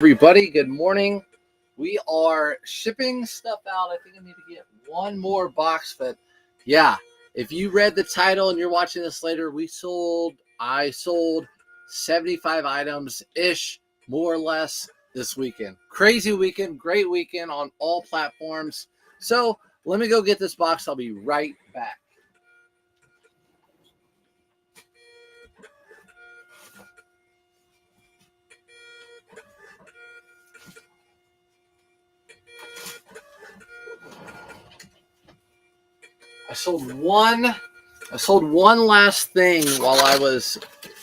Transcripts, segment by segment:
Everybody, good morning. We are shipping stuff out. I think I need to get one more box, but yeah, if you read the title and you're watching this later, I sold 75 items ish, more or less, this weekend. Crazy weekend, great weekend on all platforms. So let me go get this box. I'll be right back. I sold one last thing while I was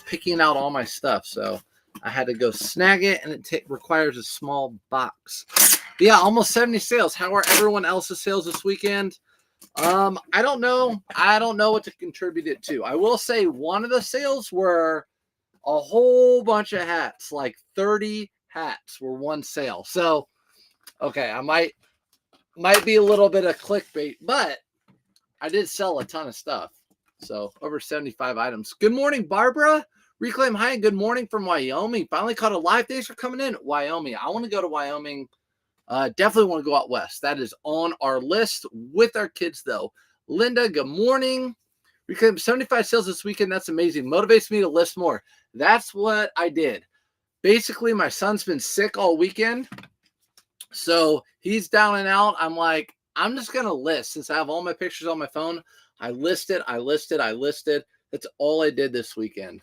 picking out all my stuff. So I had to go snag it, and it requires a small box. But yeah, almost 70 sales. How are everyone else's sales this weekend? I don't know. I don't know what to contribute it to. I will say one of the sales were a whole bunch of hats, like 30 hats were one sale. So, okay, I might be a little bit of clickbait, but I did sell a ton of stuff. So over 75 items. Good morning, Barbara. Reclaim High. Good morning from Wyoming. Finally caught a live. Thanks for coming in. Wyoming. I want to go to Wyoming. Definitely want to go out west. That is on our list with our kids, though. Linda, good morning. Reclaim 75 sales this weekend. That's amazing. Motivates me to list more. That's what I did. Basically, my son's been sick all weekend. So he's down and out. I'm like, I'm just going to list. Since I have all my pictures on my phone, I listed. That's all I did this weekend.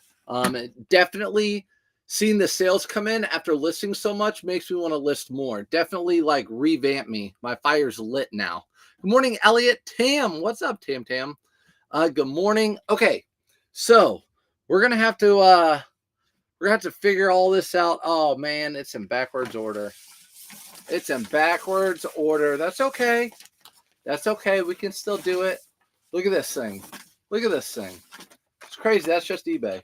Definitely seeing the sales come in after listing so much makes me want to list more. Definitely like revamp me. My fire's lit now. Good morning, Elliot. Tam, what's up, Tam? Good morning. Okay, so we're gonna have to figure all this out. Oh man, it's in backwards order. It's in backwards order. That's okay. That's okay. We can still do it. Look at this thing. Look at this thing. It's crazy. That's just eBay.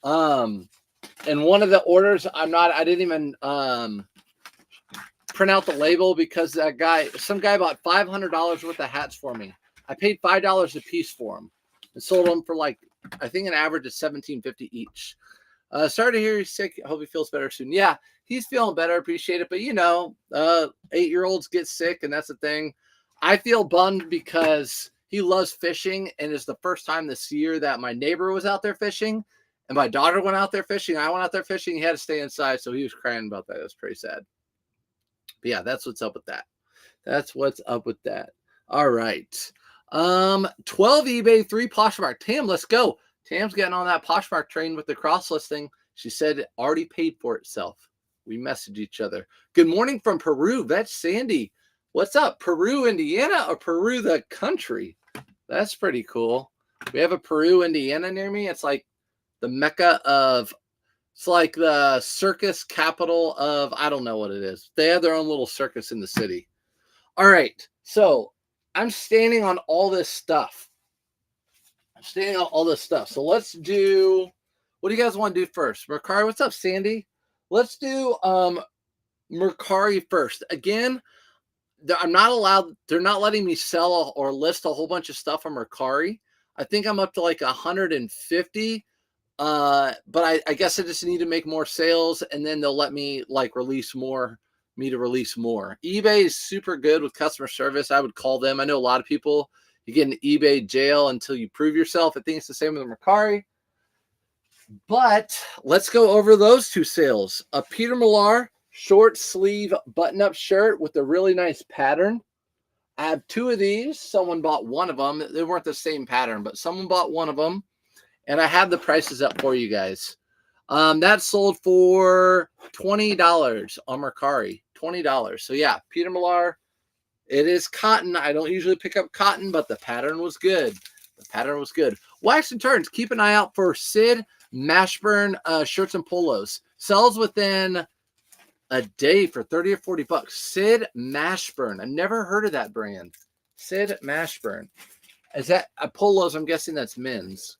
And one of the orders, I didn't even print out the label because some guy bought $500 worth of hats for me. I paid $5 a piece for them and sold them for like, I think an average of $17.50 each. Sorry to hear he's sick. I hope he feels better soon. Yeah, he's feeling better. Appreciate it. But, 8-year-olds get sick, and that's the thing. I feel bummed because he loves fishing, and it's the first time this year that my neighbor was out there fishing, and my daughter went out there fishing. I went out there fishing. He had to stay inside, so he was crying about that. It was pretty sad. But, yeah, that's what's up with that. That's what's up with that. All right. 12 eBay, 3 Poshmark. Tam, let's go. Tam's getting on that Poshmark train with the cross listing. She said it already paid for itself. We messaged each other. Good morning from Peru. That's Sandy. What's up? Peru, Indiana, or Peru, the country? That's pretty cool. We have a Peru, Indiana near me. It's like the mecca it's like the circus capital of, I don't know what it is. They have their own little circus in the city. All right. So I'm standing on all this stuff. So let's do, what do you guys want to do first? Mercari, what's up, Sandy? Let's do Mercari first. Again, they're not letting me sell or list a whole bunch of stuff on Mercari. I think I'm up to like 150. But I guess I just need to make more sales, and then they'll let me like release more. eBay is super good with customer service. I would call them. I know a lot of people, you get in eBay jail until you prove yourself. I think it's the same with Mercari. But let's go over those 2 sales. A Peter Millar short sleeve button-up shirt with a really nice pattern. I have 2 of these. Someone bought one of them. They weren't the same pattern, but someone bought one of them. And I have the prices up for you guys. That sold for $20 on Mercari. $20. So yeah, Peter Millar. It is cotton. I don't usually pick up cotton, but the pattern was good. Wax and Turns. Keep an eye out for Sid Mashburn shirts and polos. Sells within a day for 30 or 40 bucks. Sid Mashburn. I've never heard of that brand. Sid Mashburn. Is that polos? I'm guessing that's men's.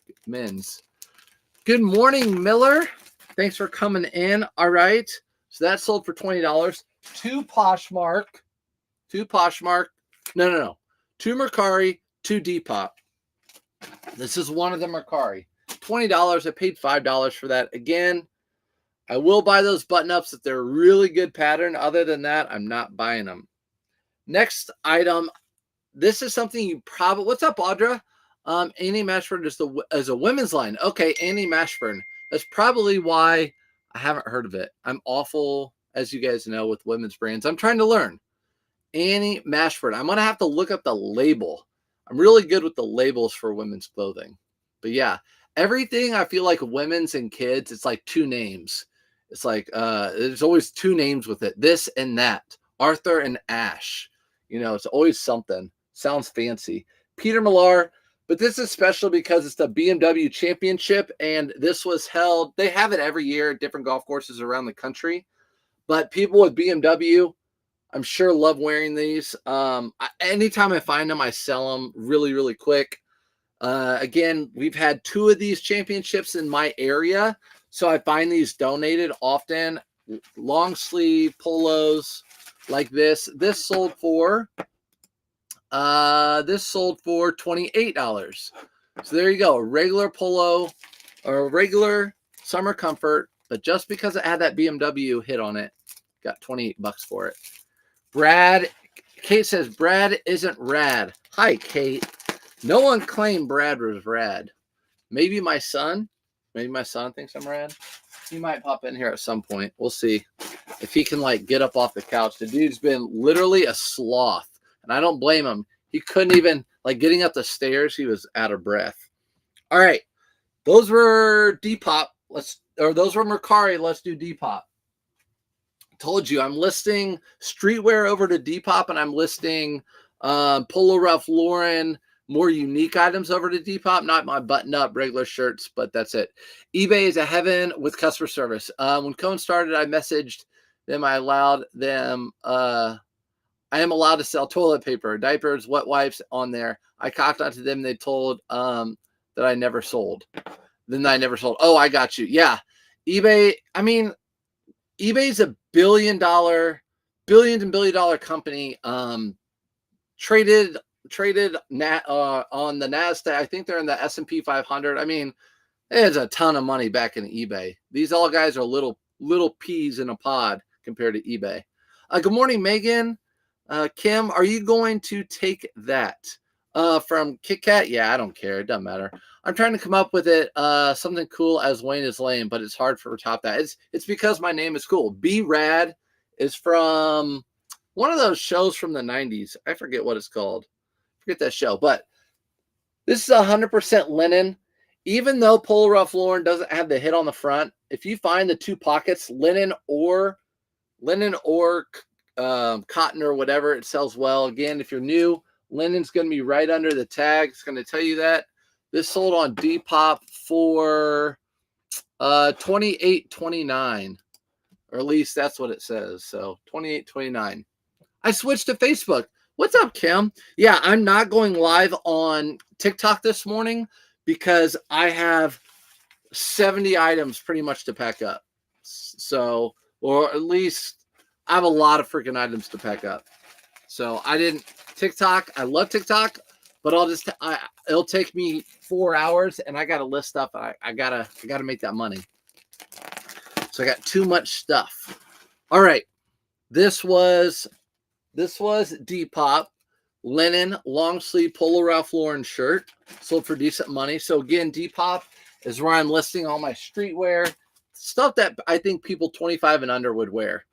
Good morning, Miller. Thanks for coming in. All right. So that sold for $20. 2 Poshmark. No. 2 Mercari, 2 Depop. This is one of the Mercari. $20. I paid $5 for that. Again, I will buy those button-ups if they're a really good pattern. Other than that, I'm not buying them. Next item. This is something you probably, what's up, Audra? Annie Mashburn is a women's line. Okay, Annie Mashburn. That's probably why I haven't heard of it. I'm awful, as you guys know, with women's brands. I'm trying to learn. Annie Mashburn. I'm going to have to look up the label. I'm really good with the labels for women's clothing. But yeah, everything I feel like women's and kids, it's like two names. It's like, there's always two names with it. This and that. Arthur and Ash. You know, it's always something. Sounds fancy. Peter Millar, but this is special because it's the BMW Championship, and this was held, they have it every year at different golf courses around the country, but people with BMW, I'm sure, love wearing these. Anytime I find them, I sell them really, really quick. Again, we've had 2 of these championships in my area, so I find these donated often. Long sleeve polos like this. This sold for $28. So there you go. A regular polo or a regular summer comfort, but just because it had that BMW hit on it, got $28 for it. Kate says, Brad isn't rad. Hi, Kate. No one claimed Brad was rad. Maybe my son thinks I'm rad. He might pop in here at some point. We'll see if he can like get up off the couch. The dude's been literally a sloth. And I don't blame him. He couldn't even, like, getting up the stairs, he was out of breath. All right. Those were Depop. Those were Mercari. Let's do Depop. Told you, I'm listing streetwear over to Depop, and I'm listing Polo Ralph Lauren, more unique items over to Depop. Not my button-up regular shirts, but that's it. eBay is a heaven with customer service. When Cone started, I messaged them. I allowed them... I am allowed to sell toilet paper, diapers, wet wipes on there. I contacted them. They told that I never sold. Then I never sold. Oh, I got you. Yeah. eBay. I mean, eBay's a billion dollar company. Traded on the NASDAQ. I think they're in the S&P 500. I mean, there's a ton of money back in eBay. These all guys are little peas in a pod compared to eBay. Good morning, Megan. Kim, are you going to take that from Kit Kat? Yeah, I don't care. It doesn't matter. I'm trying to come up with it something cool as Wayne is lame, but it's hard for top that. It's because my name is cool. Be Rad is from one of those shows from the 90s. I forget what it's called. Forget that show. But this is 100% linen. Even though Polo Ralph Lauren doesn't have the hit on the front, if you find the 2 pockets, linen or cotton or whatever, it sells well. Again, if you're new, linen's going to be right under the tag. It's going to tell you that. This sold on Depop for $28.29, or at least that's what it says. So $28.29. I switched to Facebook. What's up, Kim? Yeah, I'm not going live on TikTok this morning because I have 70 items pretty much to pack up. So, or at least I have a lot of freaking items to pack up. So I didn't TikTok. I love TikTok, but it'll take me 4 hours and I got to list stuff. I gotta make that money. So I got too much stuff. All right. This was Depop linen long sleeve Polo Ralph Lauren shirt sold for decent money. So again, Depop is where I'm listing all my streetwear stuff that I think people 25 and under would wear.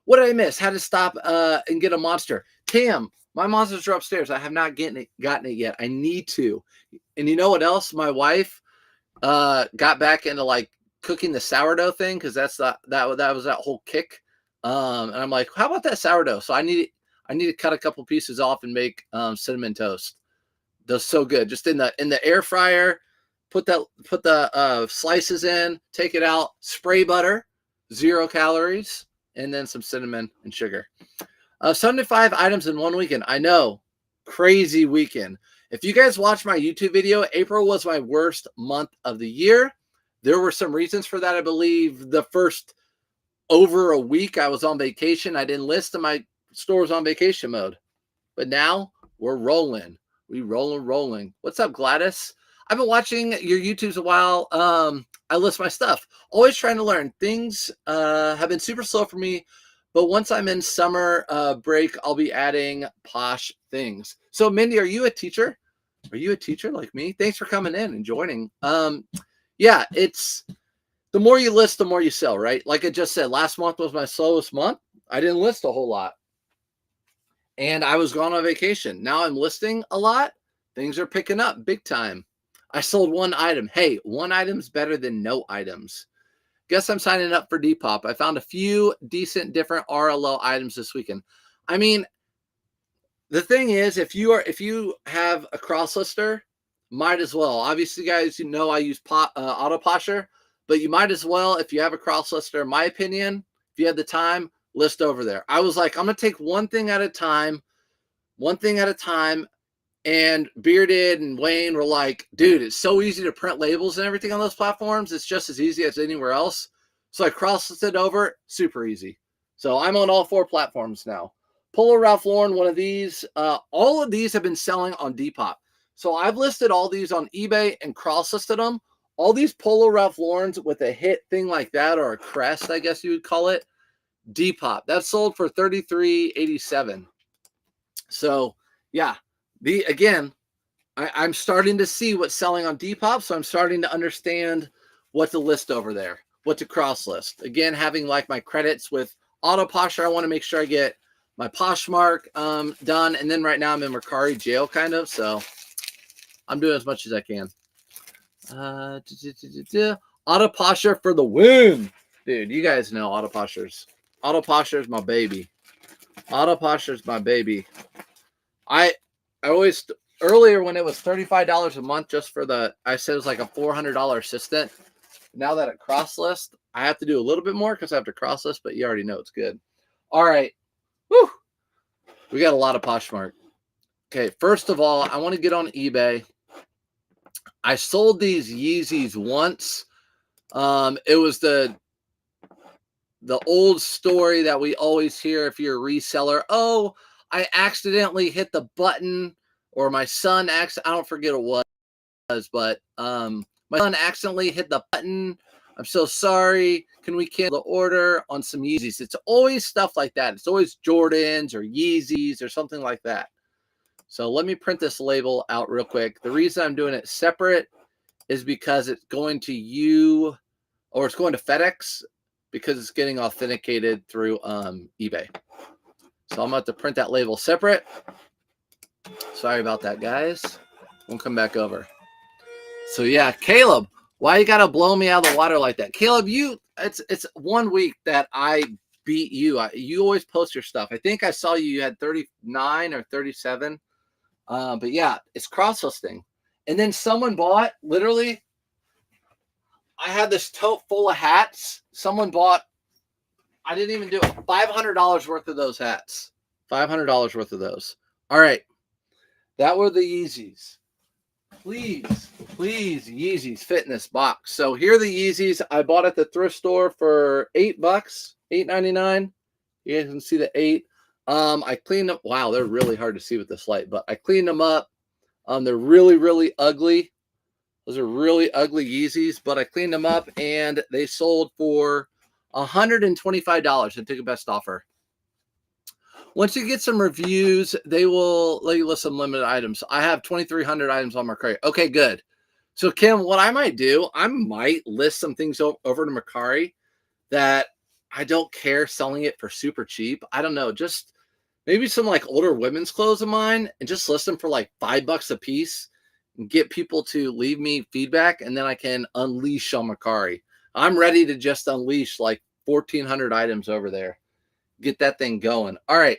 What did I miss? Had to stop and get a monster. Tam, my monsters are upstairs. I have not gotten it yet. I need to. And you know what else? My wife got back into like cooking the sourdough thing because that was that whole kick. And I'm like, how about that sourdough? So I need to cut a couple pieces off and make cinnamon toast. Does so good. Just in the air fryer. Put the slices in. Take it out. Spray butter. 0 calories. And then some cinnamon and sugar. 75 items in one weekend. I know. Crazy weekend. If you guys watch my YouTube video, April was my worst month of the year. There were some reasons for that. I believe the first over a week I was on vacation. I didn't list and my store was on vacation mode. But now we're rolling. We rolling. What's up, Gladys? I've been watching your YouTubes a while. I list my stuff. Always trying to learn. Things have been super slow for me, but once I'm in summer break, I'll be adding Posh things. So Mindy, are you a teacher? Are you a teacher like me? Thanks for coming in and joining. Yeah, it's the more you list, the more you sell, right? Like I just said, last month was my slowest month. I didn't list a whole lot. And I was gone on vacation. Now I'm listing a lot. Things are picking up big time. I sold one item. Hey, one item's better than no items. Guess I'm signing up for Depop. I found a few decent different RLO items this weekend. I mean, the thing is, if you have a cross lister, might as well. Obviously, guys, you know I use Auto Posher, but you might as well, if you have a cross lister, in my opinion, if you have the time, list over there. I was like, I'm gonna take one thing at a time. And Bearded and Wayne were like, dude, it's so easy to print labels and everything on those platforms. It's just as easy as anywhere else. So I cross-listed over, super easy. So I'm on all 4 platforms now. Polo Ralph Lauren, one of these. All of these have been selling on Depop. So I've listed all these on eBay and cross-listed them. All these Polo Ralph Laurens with a hit thing like that, or a crest, I guess you would call it, Depop. That's sold for $33.87. So yeah. I'm starting to see what's selling on Depop, so I'm starting to understand what to list over there, what to cross list. Again, having like my credits with Auto Posher, I want to make sure I get my Poshmark done, and then right now I'm in Mercari jail kind of, so I'm doing as much as I can. Auto Posher for the win, dude. You guys know Auto Posher's. Auto Posher's my baby. Auto Posher's my baby. I always, earlier when it was $35 a month just for I said it was like a $400 assistant. Now that it cross list, I have to do a little bit more because I have to cross list, but you already know it's good. All right. Woo. We got a lot of Poshmark. Okay. First of all, I want to get on eBay. I sold these Yeezys once. It was the old story that we always hear if you're a reseller. Oh, I accidentally hit the button, or my son I don't forget what it was, but my son accidentally hit the button. I'm so sorry. Can we cancel the order on some Yeezys? It's always stuff like that. It's always Jordans or Yeezys or something like that. So let me print this label out real quick. The reason I'm doing it separate is because it's going to you, or it's going to FedEx, because it's getting authenticated through eBay. So I'm going to have to print that label separate. Sorry about that, guys. We'll come back over. So yeah, Caleb, why you got to blow me out of the water like that? Caleb, it's 1 week that I beat you. You always post your stuff. I think I saw you had 39 or 37. But yeah, it's cross-listing. And then someone bought, literally, I had this tote full of hats. Someone bought, I didn't even do it, $500 worth of those hats. $500 worth of those. All right. That were the Yeezys. Please, Yeezys fit in this box. So here are the Yeezys I bought at the thrift store for $8, $8.99. You guys can see the 8. I cleaned them. Wow, they're really hard to see with this light, but I cleaned them up. They're really, really ugly. Those are really ugly Yeezys, but I cleaned them up and they sold for $125. I took a best offer. Once you get some reviews, they will let you list some limited items. I have 2,300 items on Mercari. Okay, good. So Kim, what I might do, I might list some things over to Mercari that I don't care selling it for super cheap. I don't know, just maybe some like older women's clothes of mine and just list them for like $5 a piece and get people to leave me feedback, and then I can unleash on Mercari. I'm ready to just unleash like 1,400 items over there. Get that thing going. All right.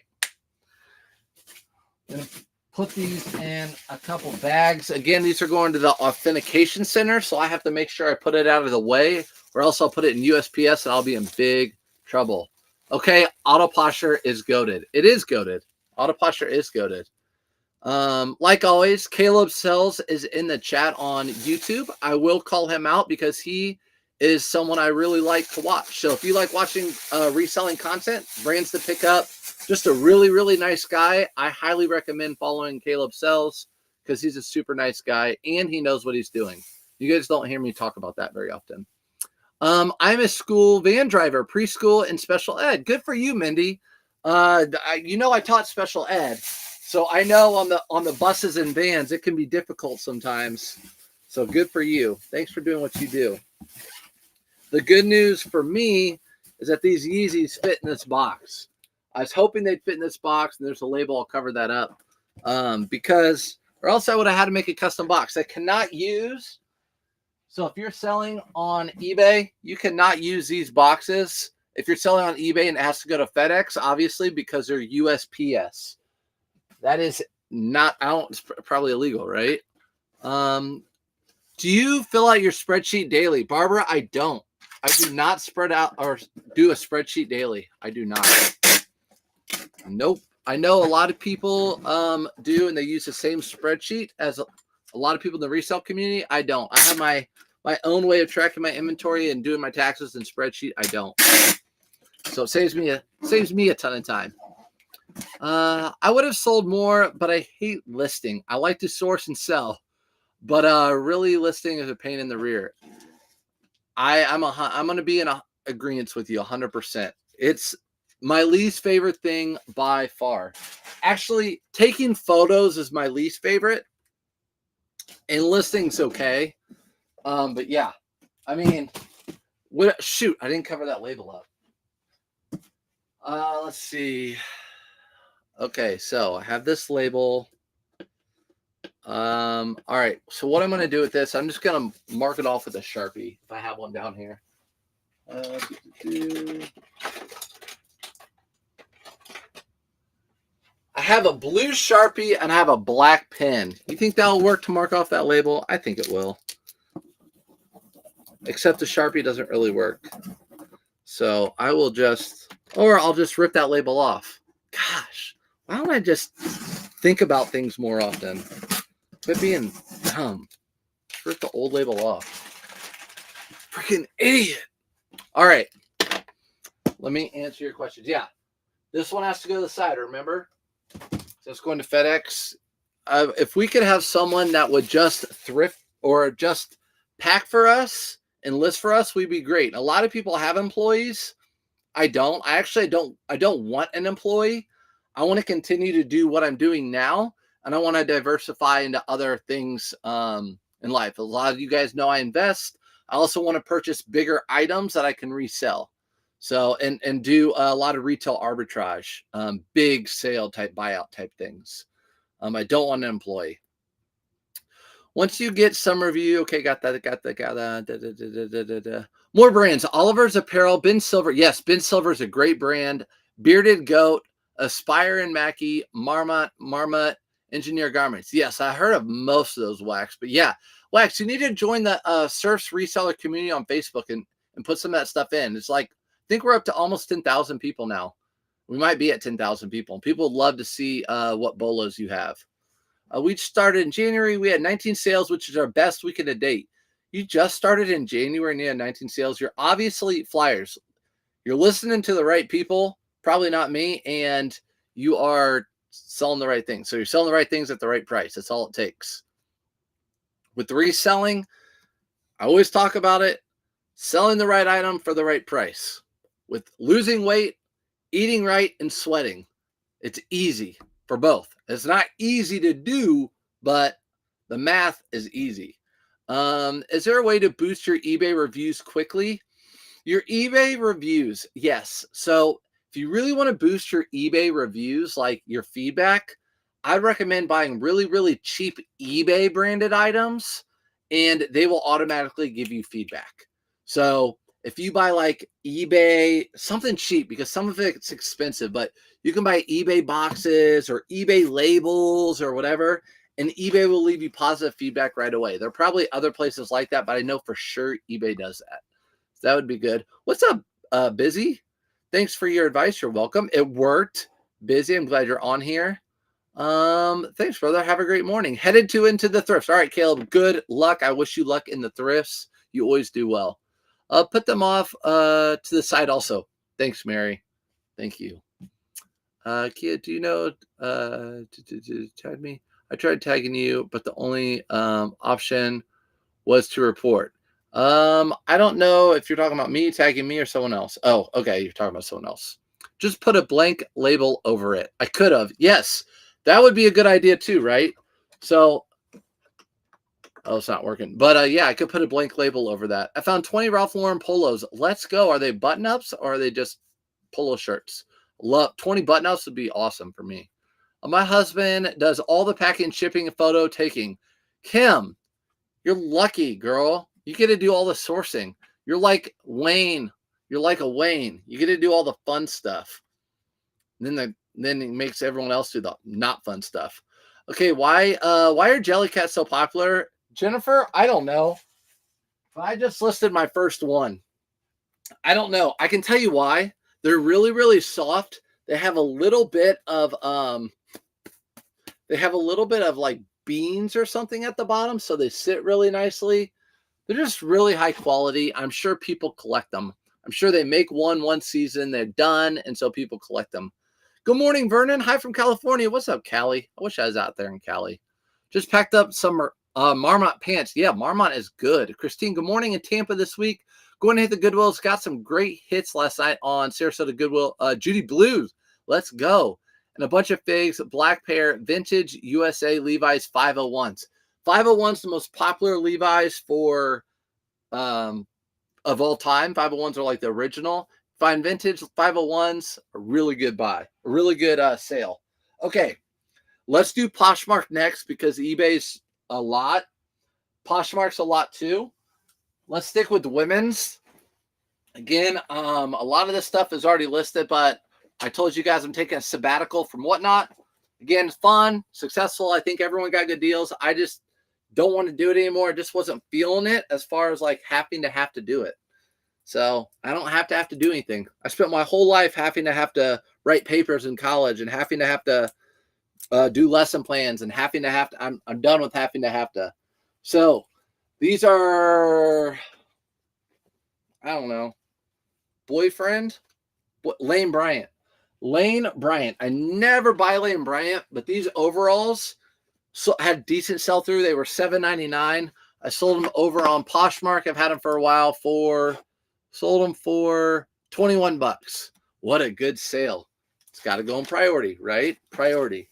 I'm going to put these in a couple bags. Again, these are going to the authentication center, so I have to make sure I put it out of the way, or else I'll put it in USPS and I'll be in big trouble. Okay, Auto Posher is goated. It is goated. Auto Posher is goated. Like always, Caleb Sells is in the chat on YouTube. I will call him out because he is someone I really like to watch. So if you like watching reselling content, brands to pick up, just a really, really nice guy, I highly recommend following Caleb Sells because he's a super nice guy and he knows what he's doing. You guys don't hear me talk about that very often. I'm a school van driver, preschool and special ed. Good for you, Mindy. I taught special ed, so I know on the buses and vans it can be difficult sometimes. So good for you. Thanks for doing what you do. The good news for me is that these Yeezys fit in this box. I was hoping they'd fit in this box, and there's a label. I'll cover that up because, or else I would have had to make a custom box. I cannot use. So if you're selling on eBay, you cannot use these boxes. If you're selling on eBay and it has to go to FedEx, obviously, because they're USPS. That is not, it's probably illegal, right? Do you fill out your spreadsheet daily? Barbara, I don't. I do not spread out or do a spreadsheet daily. I do not. Nope. I know a lot of people do, and they use the same spreadsheet as a lot of people in the resale community. I don't. I have my own way of tracking my inventory and doing my taxes and spreadsheet. I don't. So it saves me a ton of time. I would have sold more, but I hate listing. I like to source and sell, but really listing is a pain in the rear. I'm going to be in agreement with you 100%. It's my least favorite thing by far. Actually, taking photos is my least favorite, and listing's okay. But yeah, I mean, shoot, I didn't cover that label up. Let's see. Okay, so I have this label. All right, so what I'm going to do with this, I'm just going to mark it off with a Sharpie if I have one down here. I have a blue Sharpie and I have a black pen. You think that'll work to mark off that label? I think it will. Except the Sharpie doesn't really work. So I will I'll just rip that label off. Gosh, why don't I just think about things more often? Quit being dumb. Just rip the old label off. Freaking idiot. All right. Let me answer your questions. Yeah. This one has to go to the side, remember? So it's going to FedEx. If we could have someone that would just thrift or just pack for us and list for us, we'd be great. A lot of people have employees. I don't. I don't want an employee. I want to continue to do what I'm doing now, and I want to diversify into other things in life. A lot of you guys know I invest. I also want to purchase bigger items that I can resell. So, and do a lot of retail arbitrage, big sale type buyout type things. I don't want an employee. Once you get some review, okay, got that. More brands. Oliver's Apparel, Ben Silver. Yes, Ben Silver is a great brand. Bearded Goat, Aspire and Mackie, Marmot, Engineer Garments. Yes, I heard of most of those, Wax. But yeah, Wax, you need to join the Surfs reseller community on Facebook and put some of that stuff in. It's like, I think we're up to almost 10,000 people now. We might be at 10,000 people. People would love to see what bolos you have. We started in January. We had 19 sales, which is our best weekend to date. You just started in January and you had 19 sales. You're obviously flyers. You're listening to the right people, probably not me, and you are selling the right things. So you're selling the right things at the right price. That's all it takes. With the reselling, I always talk about it, selling the right item for the right price. With losing weight, eating right, and sweating, it's easy for both. It's not easy to do, but the math is easy. Is there a way to boost your eBay reviews quickly? Your eBay reviews, yes. So if you really want to boost your eBay reviews, like your feedback, I'd recommend buying really, really cheap eBay branded items, and they will automatically give you feedback. So if you buy like eBay, something cheap, because some of it's expensive, but you can buy eBay boxes or eBay labels or whatever, and eBay will leave you positive feedback right away. There are probably other places like that, but I know for sure eBay does that. So that would be good. What's up, Busy? Thanks for your advice. You're welcome. It worked. Busy, I'm glad you're on here. Thanks, brother. Have a great morning. Headed into the thrifts. All right, Caleb, good luck. I wish you luck in the thrifts. You always do well. Put them off to the side also. Thanks, Mary. Thank you. Kia, do you know to tag me? I tried tagging you, but the only option was to report. I don't know if you're talking about me tagging me or someone else. Oh, okay, you're talking about someone else. Just put a blank label over it. I could have. Yes, that would be a good idea too, right? So, oh, it's not working. But yeah, I could put a blank label over that. I found 20 Ralph Lauren polos. Let's go. Are they button-ups or are they just polo shirts? Love 20 button-ups would be awesome for me. My husband does all the packing, shipping, and photo taking. Kim, you're lucky, girl. You get to do all the sourcing. You're like Wayne. You're like a Wayne. You get to do all the fun stuff. And then it makes everyone else do the not fun stuff. Okay, why are Jellycats so popular? Jennifer, I don't know. I just listed my first one. I don't know. I can tell you why. They're really, really soft. They have a little bit of like beans or something at the bottom, so they sit really nicely. They're just really high quality. I'm sure people collect them. I'm sure they make one season, they're done, and so people collect them. Good morning, Vernon. Hi from California. What's up, Cali? I wish I was out there in Cali. Just packed up some Marmot pants. Yeah, Marmot is good. Christine, good morning in Tampa this week. Going to hit the Goodwills. Got some great hits last night on Sarasota Goodwill. Judy Blues. Let's go. And a bunch of figs, black pair, vintage USA Levi's 501s. 501's the most popular Levi's for of all time. 501s are like the original. Find vintage 501s, a really good buy, a really good sale. Okay, let's do Poshmark next because eBay's a lot. Poshmark's a lot too. Let's stick with women's. Again, a lot of this stuff is already listed, but I told you guys I'm taking a sabbatical from Whatnot. Again, fun, successful. I think everyone got good deals. I just don't want to do it anymore. I just wasn't feeling it as far as like having to do it. So I don't have to do anything. I spent my whole life having to write papers in college and having to do lesson plans and I'm done with having to. So these are, I don't know, boyfriend, Lane Bryant. Lane Bryant. I never buy Lane Bryant, but these overalls had decent sell through. They were $7.99. I sold them over on Poshmark. I've had them for a while sold them for $21. What a good sale. It's got to go in priority, right? Priority.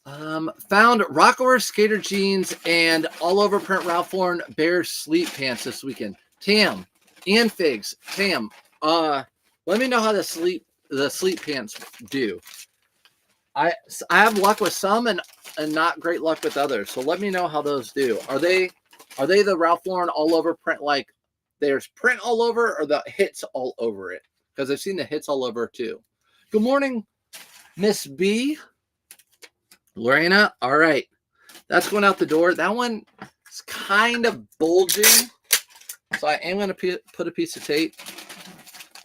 Found Rockaware skater jeans and all over print Ralph Lauren Bear sleep pants this weekend. Tam and Figs. Tam, let me know how the sleep pants do. I have luck with some and not great luck with others. So let me know how those do. Are they the Ralph Lauren all over print, like there's print all over, or the hits all over it? Because I've seen the hits all over too. Good morning, Miss B. Lorena. All right. That's going out the door. That one is kind of bulging. So I am going to put a piece of tape.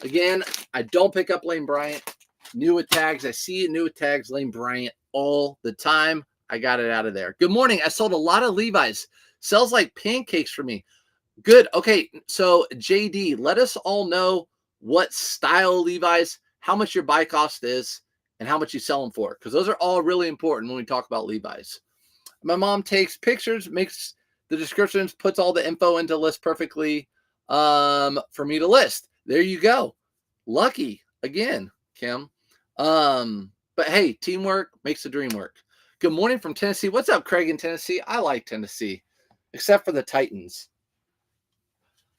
Again, I don't pick up Lane Bryant. New with tags. I see it new with tags, Lane Bryant all the time. I got it out of there. Good morning. I sold a lot of Levi's. Sells like pancakes for me. Good. Okay. So JD, let us all know what style Levi's, how much your buy cost is, and how much you sell them for. Because those are all really important when we talk about Levi's. My mom takes pictures, makes the descriptions, puts all the info into list perfectly for me to list. There you go. Lucky again, Kim. But hey, teamwork makes the dream work. Good morning from Tennessee. What's up, Craig in Tennessee? I like Tennessee, except for the Titans.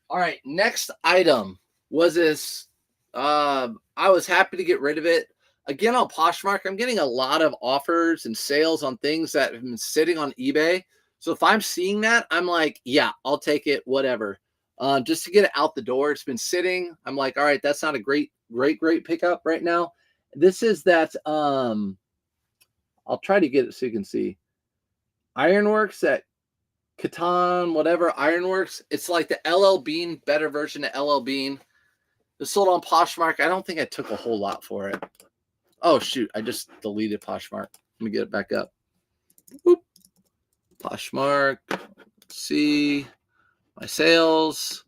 All right, next item was this. I was happy to get rid of it. Again, on Poshmark, I'm getting a lot of offers and sales on things that have been sitting on eBay. So if I'm seeing that, I'm like, yeah, I'll take it, whatever. Just to get it out the door. It's been sitting. I'm like, all right, that's not a great pickup right now. This is that, I'll try to get it so you can see. Ironworks at Catan, whatever, Ironworks. It's like the LL Bean, better version of LL Bean. It's sold on Poshmark. I don't think I took a whole lot for it. Oh, shoot. I just deleted Poshmark. Let me get it back up. Whoop. Poshmark. Let's see. My sales.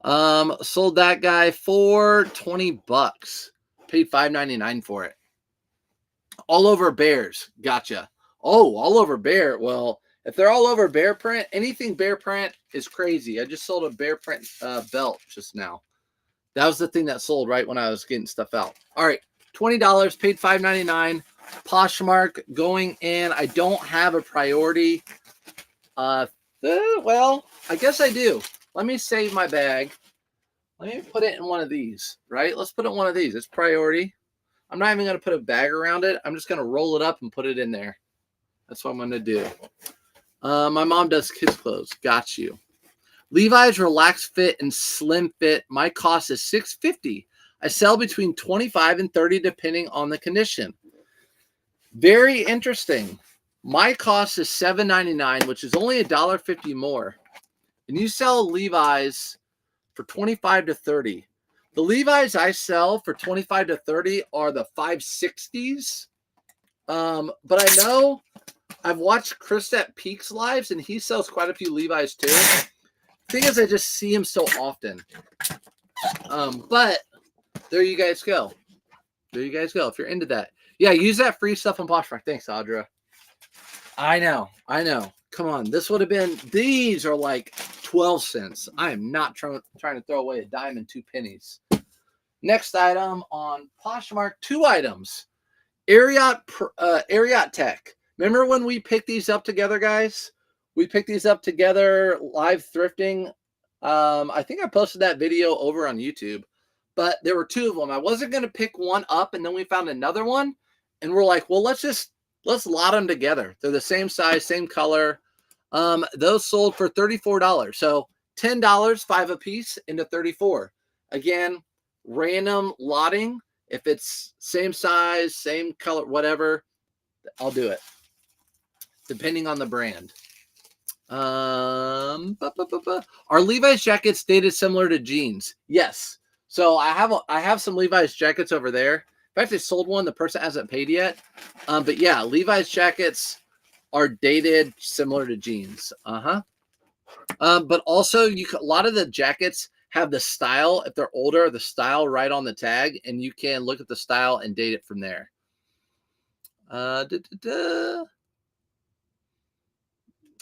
Sold that guy for $20. Paid $5.99 for it. All over Bears. Gotcha. Oh, all over Bear. Well, If they're all over bear print, anything bear print is crazy. I just sold a bear print belt just now. That was the thing that sold right when I was getting stuff out. All right, $20, paid $5.99. Poshmark going in. I don't have a priority. Well, I guess I do. Let me save my bag. Let me put it in one of these, right? Let's put it in one of these. It's priority. I'm not even going to put a bag around it. I'm just going to roll it up and put it in there. That's what I'm going to do. My mom does kids' clothes. Got you. Levi's Relaxed Fit and Slim Fit. My cost is $6.50. I sell between $25 and $30 depending on the condition. Very interesting. My cost is $7.99, which is only $1.50 more. And you sell Levi's for $25 to $30. The Levi's I sell for $25 to $30 are the 560s. But I know I've watched Chris at Peaks lives, and he sells quite a few Levi's too. Thing is, I just see him so often. But there you guys go. There you guys go. If you're into that. Yeah, use that free stuff on Poshmark. Thanks, Audra. I know. Come on. This would have been, these are like 12 cents. I am not trying to throw away a dime and 2 pennies. Next item on Poshmark, 2 items. Ariat Tech. Remember when we picked these up together, guys? We picked these up together live thrifting. I think I posted that video over on YouTube, but there were 2 of them. I wasn't going to pick one up, and then we found another one, and we're like, well, let's lot them together. They're the same size, same color. Those sold for $34. So $10, 5 a piece into 34. Again, random lotting. If it's same size, same color, whatever, I'll do it. Depending on the brand. Are Levi's jackets dated similar to jeans? Yes. So I have some Levi's jackets over there. In fact, I sold one. The person hasn't paid yet. But yeah, Levi's jackets are dated similar to jeans. But also a lot of the jackets have the style. If they're older, the style right on the tag, and you can look at the style and date it from there.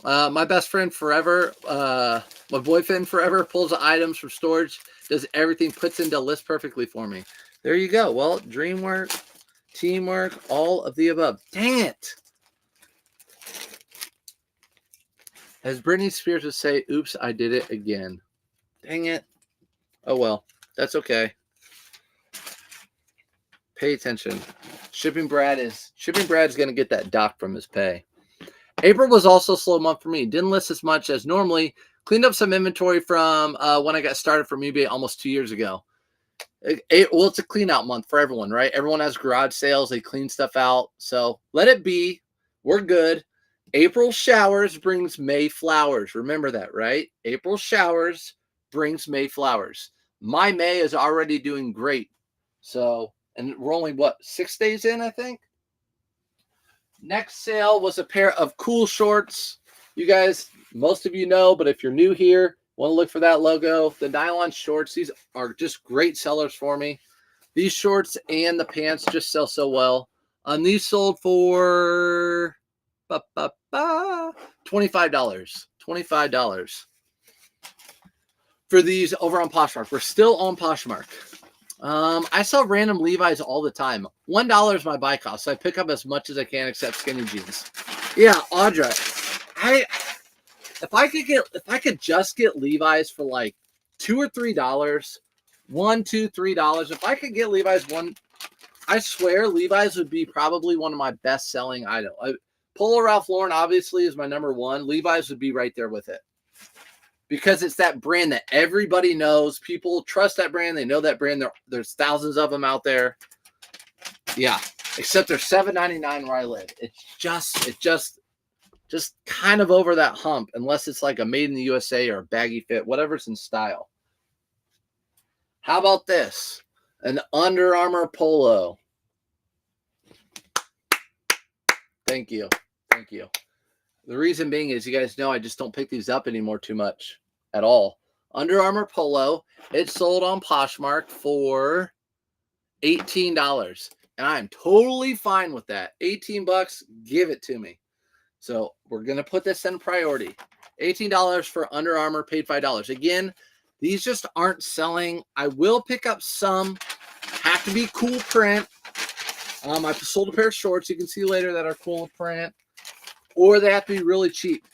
My best friend forever, my boyfriend forever, pulls the items from storage, does everything, puts into a list perfectly for me. There you go. Well, dream work, teamwork, all of the above. Dang it. As Britney Spears would say, oops, I did it again. Dang it. Oh, well, that's okay. Pay attention. Shipping Brad is going to get that dock from his pay. April was also a slow month for me. Didn't list as much as normally. Cleaned up some inventory from when I got started from eBay almost 2 years ago. Well, it's a clean out month for everyone, right? Everyone has garage sales. They clean stuff out. So let it be. We're good. April showers brings May flowers. Remember that, right? April showers brings May flowers. My May is already doing great. So, and we're only, 6 days in, I think? Next sale was a pair of cool shorts. You guys, most of you know, but if you're new here, want to look for that logo. The nylon shorts, these are just great sellers for me. These shorts and the pants just sell so well. These sold for $25. $25 for these over on Poshmark. We're still on Poshmark. I sell random Levi's all the time. $1 is my buy cost, so I pick up as much as I can except skinny jeans. Yeah, Audra, if I could just get Levi's for like $2 or $3, $1, $2, $3. If I could get Levi's I swear Levi's would be probably one of my best selling items. Polo Ralph Lauren obviously is my number 1. Levi's would be right there with it. Because it's that brand that everybody knows. People trust that brand. They know that brand. There's thousands of them out there. Yeah. Except they're $7.99 where I live. It's just kind of over that hump. Unless it's like a made in the USA or a baggy fit. Whatever's in style. How about this? An Under Armour polo. Thank you. Thank you. The reason being is you guys know I just don't pick these up anymore too much at all. Under Armour polo. It sold on Poshmark for $18. And I'm totally fine with that. $18, give it to me. So we're going to put this in priority. $18 for Under Armour, paid $5. Again, these just aren't selling. I will pick up some. Have to be cool print. I sold a pair of shorts you can see later that are cool print. Or they have to be really cheap.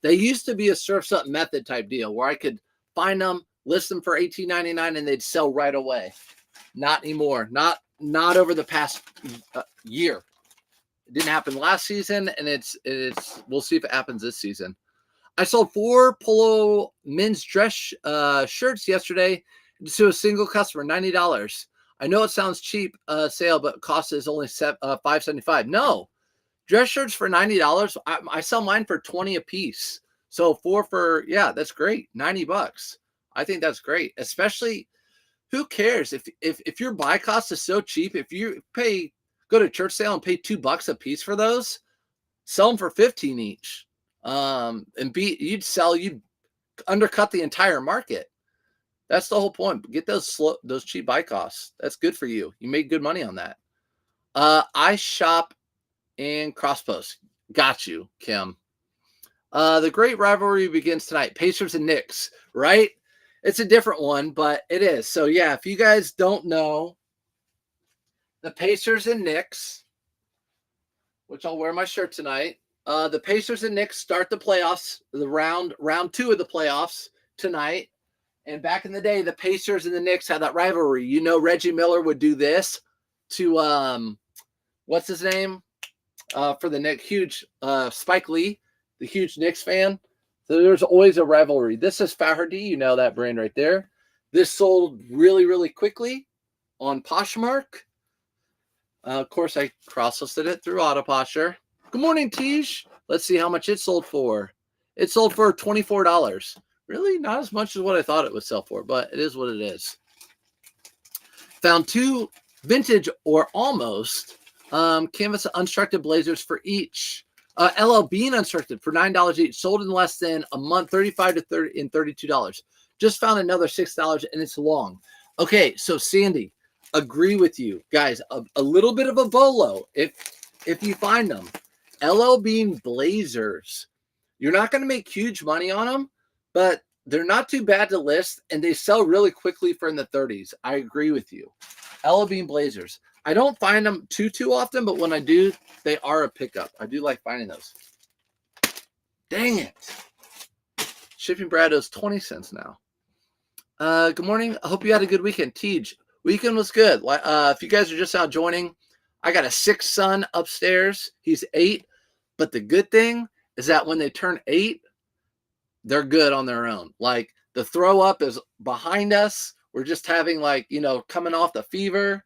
They used to be a Surf's Up method type deal where I could find them, list them for $18.99, and they'd sell right away. Not anymore. Not over the past year. It didn't happen last season, and it's we'll see if it happens this season. I sold 4 Polo men's dress shirts yesterday to a single customer, $90. I know it sounds cheap sale, but cost is only $5.75. No, dress shirts for $90. I sell mine for $20 a piece. So 4 for, yeah, that's great. $90. I think that's great. Especially, who cares if your buy cost is so cheap? If you go to church sale and pay $2 a piece for those, sell them for 15 each. You'd undercut the entire market. That's the whole point. Get those cheap buy costs. That's good for you. You made good money on that. I shop in Crosspost. Got you, Kim. The great rivalry begins tonight. Pacers and Knicks, right? It's a different one, but it is. So yeah, if you guys don't know, the Pacers and Knicks, which I'll wear my shirt tonight. The Pacers and Knicks start the playoffs, the round 2 of the playoffs tonight. And back in the day, the Pacers and the Knicks had that rivalry. You know, Reggie Miller would do this to what's his name? For the Knicks, huge Spike Lee, the huge Knicks fan. So there's always a rivalry. This is Faherty, you know that brand right there. This sold really, really quickly on Poshmark. Of course, I cross-listed it through Autoposher. Good morning, Tej. Let's see how much it sold for. It sold for $24. Really? Not as much as what I thought it would sell for, but it is what it is. Found 2 vintage or almost canvas unstructured blazers for each. LL Bean unstructured for $9 each. Sold in less than a month, $35 to $30 and $32. Just found another $6 and it's long. Okay, so Sandy, agree with you guys. A little bit of a volo if you find them. LL Bean blazers. You're not going to make huge money on them, but they're not too bad to list, and they sell really quickly for in the 30s. I agree with you. LL Bean blazers. I don't find them too good but when I do, they are a pickup. I do like finding those. Dang it. Shipping Brad owes 20 cents now. Good morning. I hope you had a good weekend. Tej, weekend was good. If you guys are just now joining, I got a 6th son upstairs. He's 8. But the good thing is that when they turn 8, they're good on their own. Like, the throw up is behind us. We're just having, coming off the fever.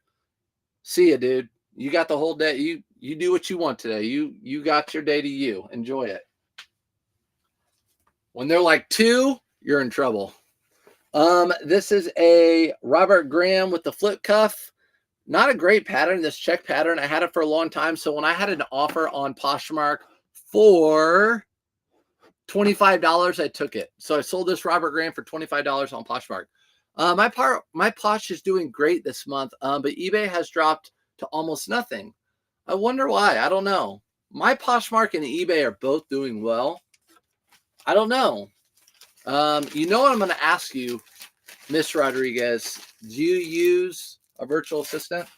See ya, dude. You got the whole day. You do what you want today. You got your day to you. Enjoy it. When they're like 2, you're in trouble. This is a Robert Graham with the flip cuff. Not a great pattern, this check pattern. I had it for a long time. So when I had an offer on Poshmark for $25, I took it. So I sold this Robert Graham for $25 on Poshmark. My Posh is doing great this month, but eBay has dropped to almost nothing. I wonder why. I don't know. My Poshmark and eBay are both doing well. I don't know. You know what I'm going to ask you, Miss Rodriguez? Do you use a virtual assistant?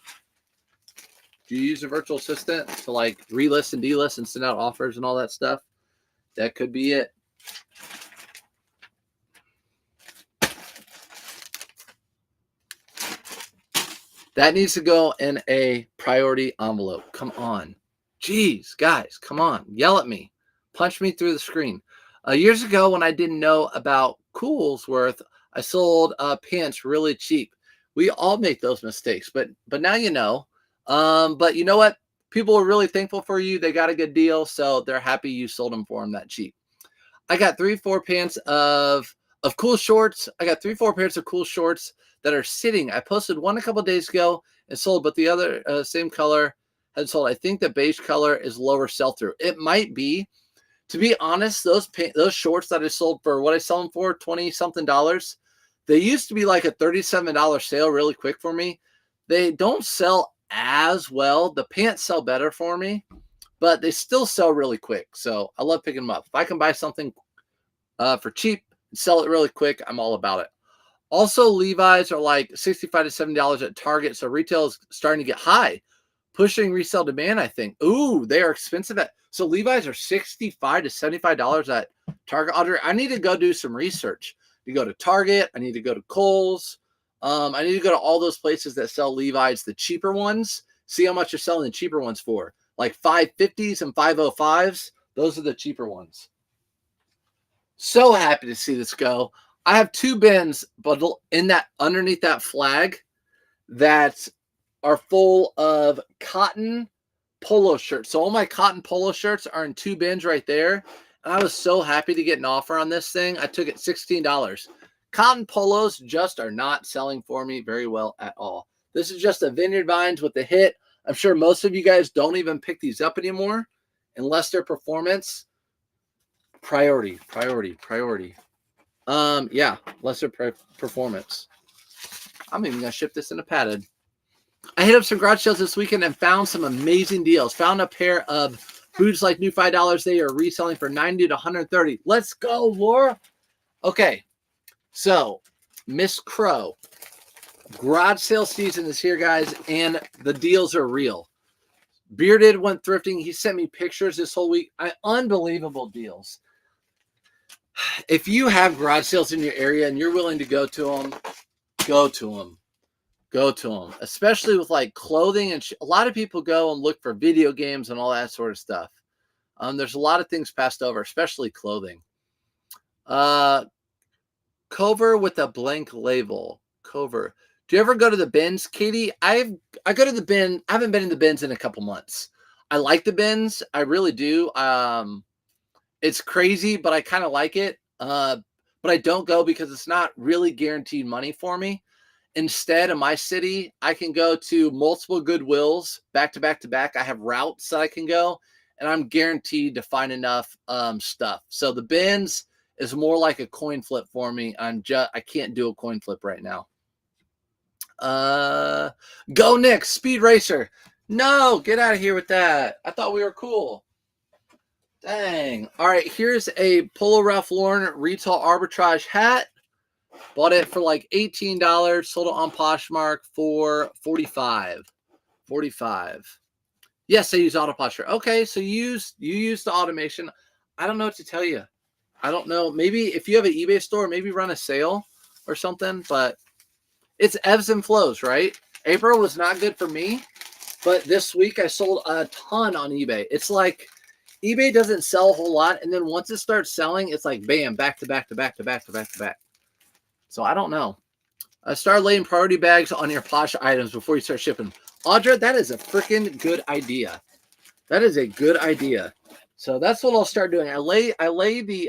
Do you use a virtual assistant to relist and delist and send out offers and all that stuff? That could be it. That needs to go in a priority envelope. Come on. Jeez, guys, come on. Yell at me. Punch me through the screen. Years ago, when I didn't know about Coolsworth, I sold pants really cheap. We all make those mistakes, but now you know. But you know what? People are really thankful for you. They got a good deal, so they're happy you sold them for them that cheap. I got 3-4 pants of cool shorts. I got 3-4 pairs of cool shorts that are sitting. I posted one a couple of days ago and sold, but the other same color had sold. I think the beige color is lower sell-through. It might be. To be honest, those shorts that I sold for what I sell them for, $20-something, they used to be like a $37 sale really quick for me. They don't sell as well. The pants sell better for me. but they still sell really quick. So I love picking them up. If I can buy something for cheap and sell it really quick, I'm all about it. Also, Levi's are like $65 to $70 at Target, so retail is starting to get high, pushing resale demand, I think. Ooh, they are expensive. So Levi's are $65 to $75 at Target. Audrey, I need to go do some research. You go to Target. I need to go to Kohl's. I need to go to all those places that sell Levi's, the cheaper ones. See how much they're selling the cheaper ones for. Like 550s and 505s. Those are the cheaper ones. So happy to see this go. I have 2 bins, but in that underneath that flag that are full of cotton polo shirts. So all my cotton polo shirts are in 2 bins right there. And I was so happy to get an offer on this thing. I took it $16. Cotton polos just are not selling for me very well at all. This is just a Vineyard Vines with the hit. I'm sure most of you guys don't even pick these up anymore unless they're performance. Priority. Yeah, lesser performance. I'm even gonna ship this in a padded. I hit up some garage sales this weekend and found some amazing deals. Found a pair of boots like new $5. They are reselling for $90 to $130. Let's go, Laura. Okay, so Miss Crow, garage sale season is here, guys, and the deals are real. Bearded went thrifting. He sent me pictures this whole week. Unbelievable deals. If you have garage sales in your area and you're willing to go to them, go to them. Go to them, especially with like clothing. And a lot of people go and look for video games and all that sort of stuff. There's a lot of things passed over, especially clothing. Cover with a blank label. Cover. Do you ever go to the bins, Katie? I go to the bin. I haven't been in the bins in a couple months. I like the bins. I really do. It's crazy, but I kind of like it. But I don't go because it's not really guaranteed money for me. Instead, in my city, I can go to multiple Goodwills back to back to back. I have routes that I can go, and I'm guaranteed to find enough stuff. So the bins is more like a coin flip for me. I can't do a coin flip right now. Go Nick, Speed Racer. No, get out of here with that. I thought we were cool. Dang. All right, here's a Polo Ralph Lauren retail arbitrage hat. Bought it for like $18. Sold it on Poshmark for $45. Yes, I use Autoposture. Okay, so you use the automation. I don't know what to tell you. I don't know. Maybe if you have an eBay store, maybe run a sale or something. But it's ebbs and flows, right? April was not good for me, but this week I sold a ton on eBay. It's like eBay doesn't sell a whole lot, and then once it starts selling, it's like bam, back to back to back to back to back to back. So I don't know. Start laying priority bags on your Posh items before you start shipping. Audra, that is a freaking good idea. That is a good idea. So that's what I'll start doing. I lay the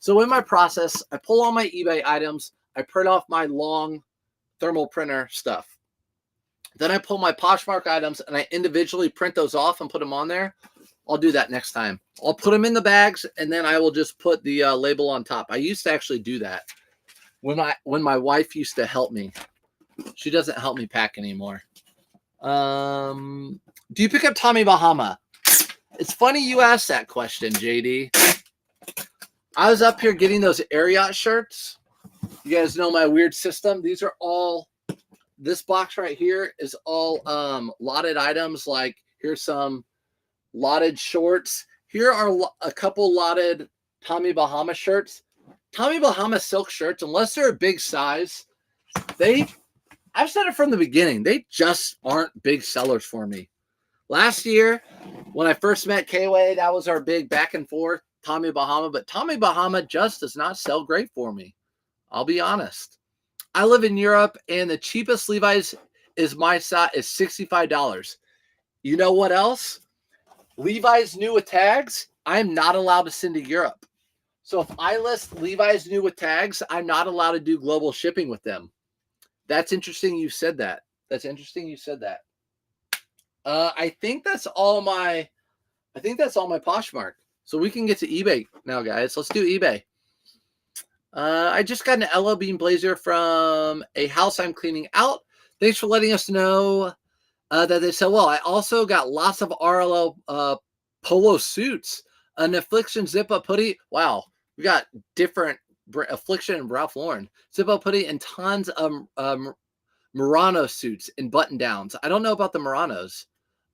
so in my process, I pull all my eBay items, I print off my long thermal printer stuff. Then I pull my Poshmark items and I individually print those off and put them on there. I'll do that next time. I'll put them in the bags and then I will just put the label on top. I used to actually do that when my wife used to help me. She doesn't help me pack anymore. Do you pick up Tommy Bahama? It's funny you asked that question, JD. I was up here getting those Ariat shirts. You guys know my weird system. These are all, this box right here is all lotted items. Like here's some lotted shorts. Here are a couple lotted Tommy Bahama shirts. Tommy Bahama silk shirts, unless they're a big size, I've said it from the beginning, they just aren't big sellers for me. Last year, when I first met K-Way, that was our big back and forth, Tommy Bahama, but Tommy Bahama just does not sell great for me. I'll be honest. I live in Europe, and the cheapest Levi's is my size is $65. You know what else? Levi's new with tags, I'm not allowed to send to Europe. So if I list Levi's new with tags, I'm not allowed to do global shipping with them. That's interesting you said that. That's interesting you said that. I think that's all my Poshmark. So we can get to eBay now, guys. Let's do eBay. I just got an LL Bean blazer from a house I'm cleaning out. Thanks for letting us know. that they sell well. I also got lots of RLO polo suits, an Affliction zip-up hoodie. Wow, we got different Affliction and Ralph Lauren zip-up hoodie and tons of Murano suits and button-downs. I don't know about the Muranos.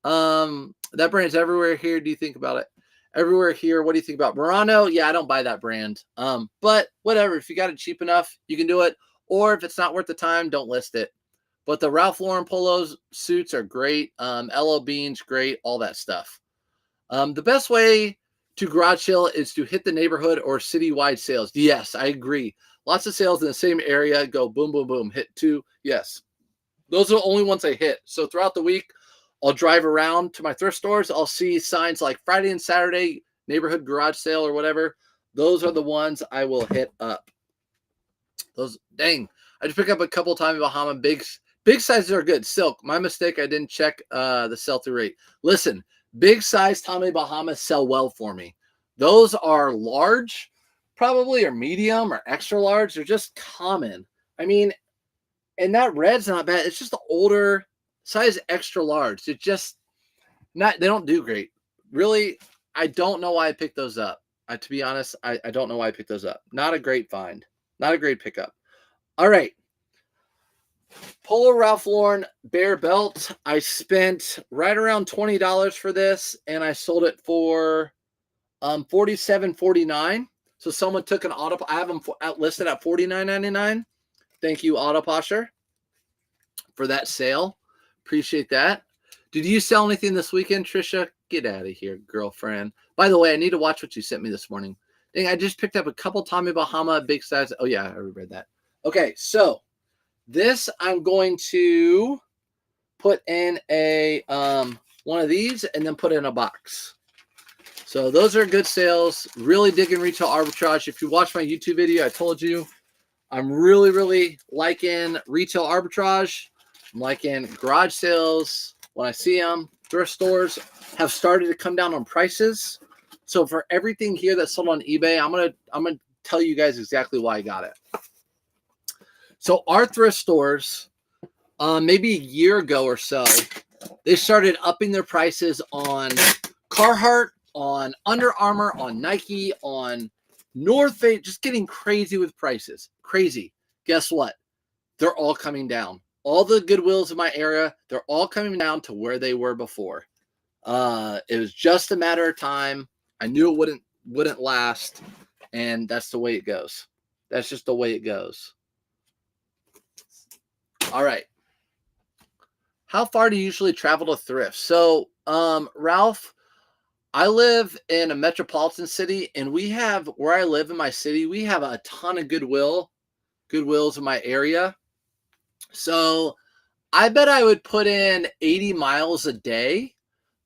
That brand's everywhere here. Do you think about it? Everywhere here. What do you think about Murano? Yeah, I don't buy that brand. But whatever. If you got it cheap enough, you can do it. Or if it's not worth the time, don't list it. But the Ralph Lauren polos suits are great. LL Beans, great. All that stuff. The best way to garage sale is to hit the neighborhood or citywide sales. Yes, I agree. Lots of sales in the same area. Go boom, boom, boom. Hit 2. Yes. Those are the only ones I hit. So throughout the week, I'll drive around to my thrift stores. I'll see signs like Friday and Saturday neighborhood garage sale or whatever. Those are the ones I will hit up. Those, dang. I just picked up a couple Tommy Bahama bigs. Big sizes are good. Silk. My mistake. I didn't check the sell-through rate. Listen, big size Tommy Bahama sell well for me. Those are large, probably, or medium, or extra large. They're just common. I mean, and that red's not bad. It's just the older size extra large. It's just not, they don't do great. Really, I don't know why I picked those up. To be honest, I don't know why I picked those up. Not a great find. Not a great pickup. All right. Polo Ralph Lauren Bear Belt. I spent right around $20 for this, and I sold it for $47.49. So someone took an auto. I have them listed at $49.99. Thank you, Autoposher, for that sale. Appreciate that. Did you sell anything this weekend, Trisha? Get out of here, girlfriend. By the way, I need to watch what you sent me this morning. Dang, I just picked up a couple Tommy Bahama big size. Oh, yeah, I already read that. Okay, so this I'm going to put in a one of these and then put in a box. So those are good sales. Really digging retail arbitrage. If you watch my YouTube video, I told you I'm really, really liking retail arbitrage. I'm liking garage sales when I see them. Thrift stores have started to come down on prices. So for everything here that's sold on eBay, I'm gonna tell you guys exactly why I got it. So our thrift stores, maybe a year ago or so, they started upping their prices on Carhartt, on Under Armour, on Nike, on North Face, just getting crazy with prices. Crazy. Guess what? They're all coming down. All the Goodwills in my area, they're all coming down to where they were before. It was just a matter of time. I knew it wouldn't last, and that's the way it goes. That's just the way it goes. All right. How far do you usually travel to thrift? So, Ralph, I live in a metropolitan city, and we have, where I live in my city, we have a ton of Goodwills in my area. So I bet I would put in 80 miles a day,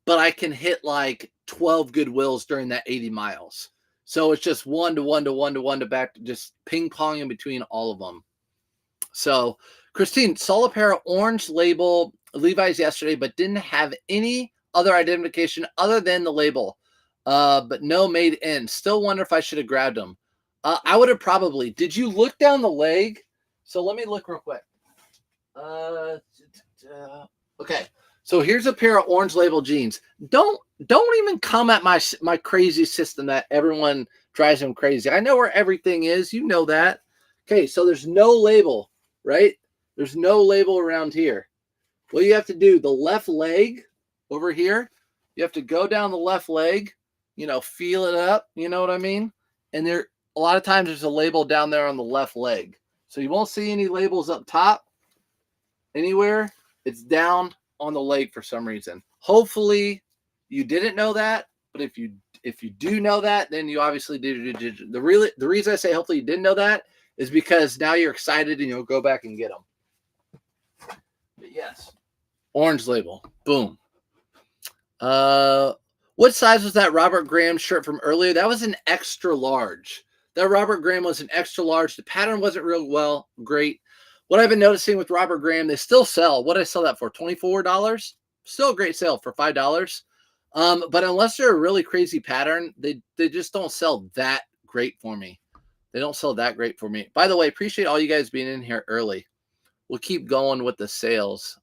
but I can hit like 12 Goodwills during that 80 miles. So it's just one to back, just ping pong in between all of them. So Christine, saw a pair of orange label Levi's yesterday, but didn't have any other identification other than the label, but no made in. Still wonder if I should have grabbed them. I would have probably. Did you look down the leg? So let me look real quick. Okay. So here's a pair of orange label jeans. Don't even come at my crazy system that everyone drives them crazy. I know where everything is. You know that. Okay. So there's no label, right? There's no label around here. What you have to do, the left leg over here, you have to go down the left leg, feel it up. You know what I mean? And there, a lot of times there's a label down there on the left leg. So you won't see any labels up top anywhere. It's down on the leg for some reason. Hopefully you didn't know that, but if you do know that, then you obviously did. The reason I say hopefully you didn't know that is because now you're excited and you'll go back and get them. But yes, orange label, boom. What size was that Robert Graham shirt from earlier? That was an extra large. That Robert Graham was an extra large. The pattern wasn't real great. What I've been noticing with Robert Graham, they still sell. What did I sell that for? $24? Still a great sale for $5. But unless they're a really crazy pattern, they just don't sell that great for me. They don't sell that great for me. By the way, appreciate all you guys being in here early. We'll keep going with the sales.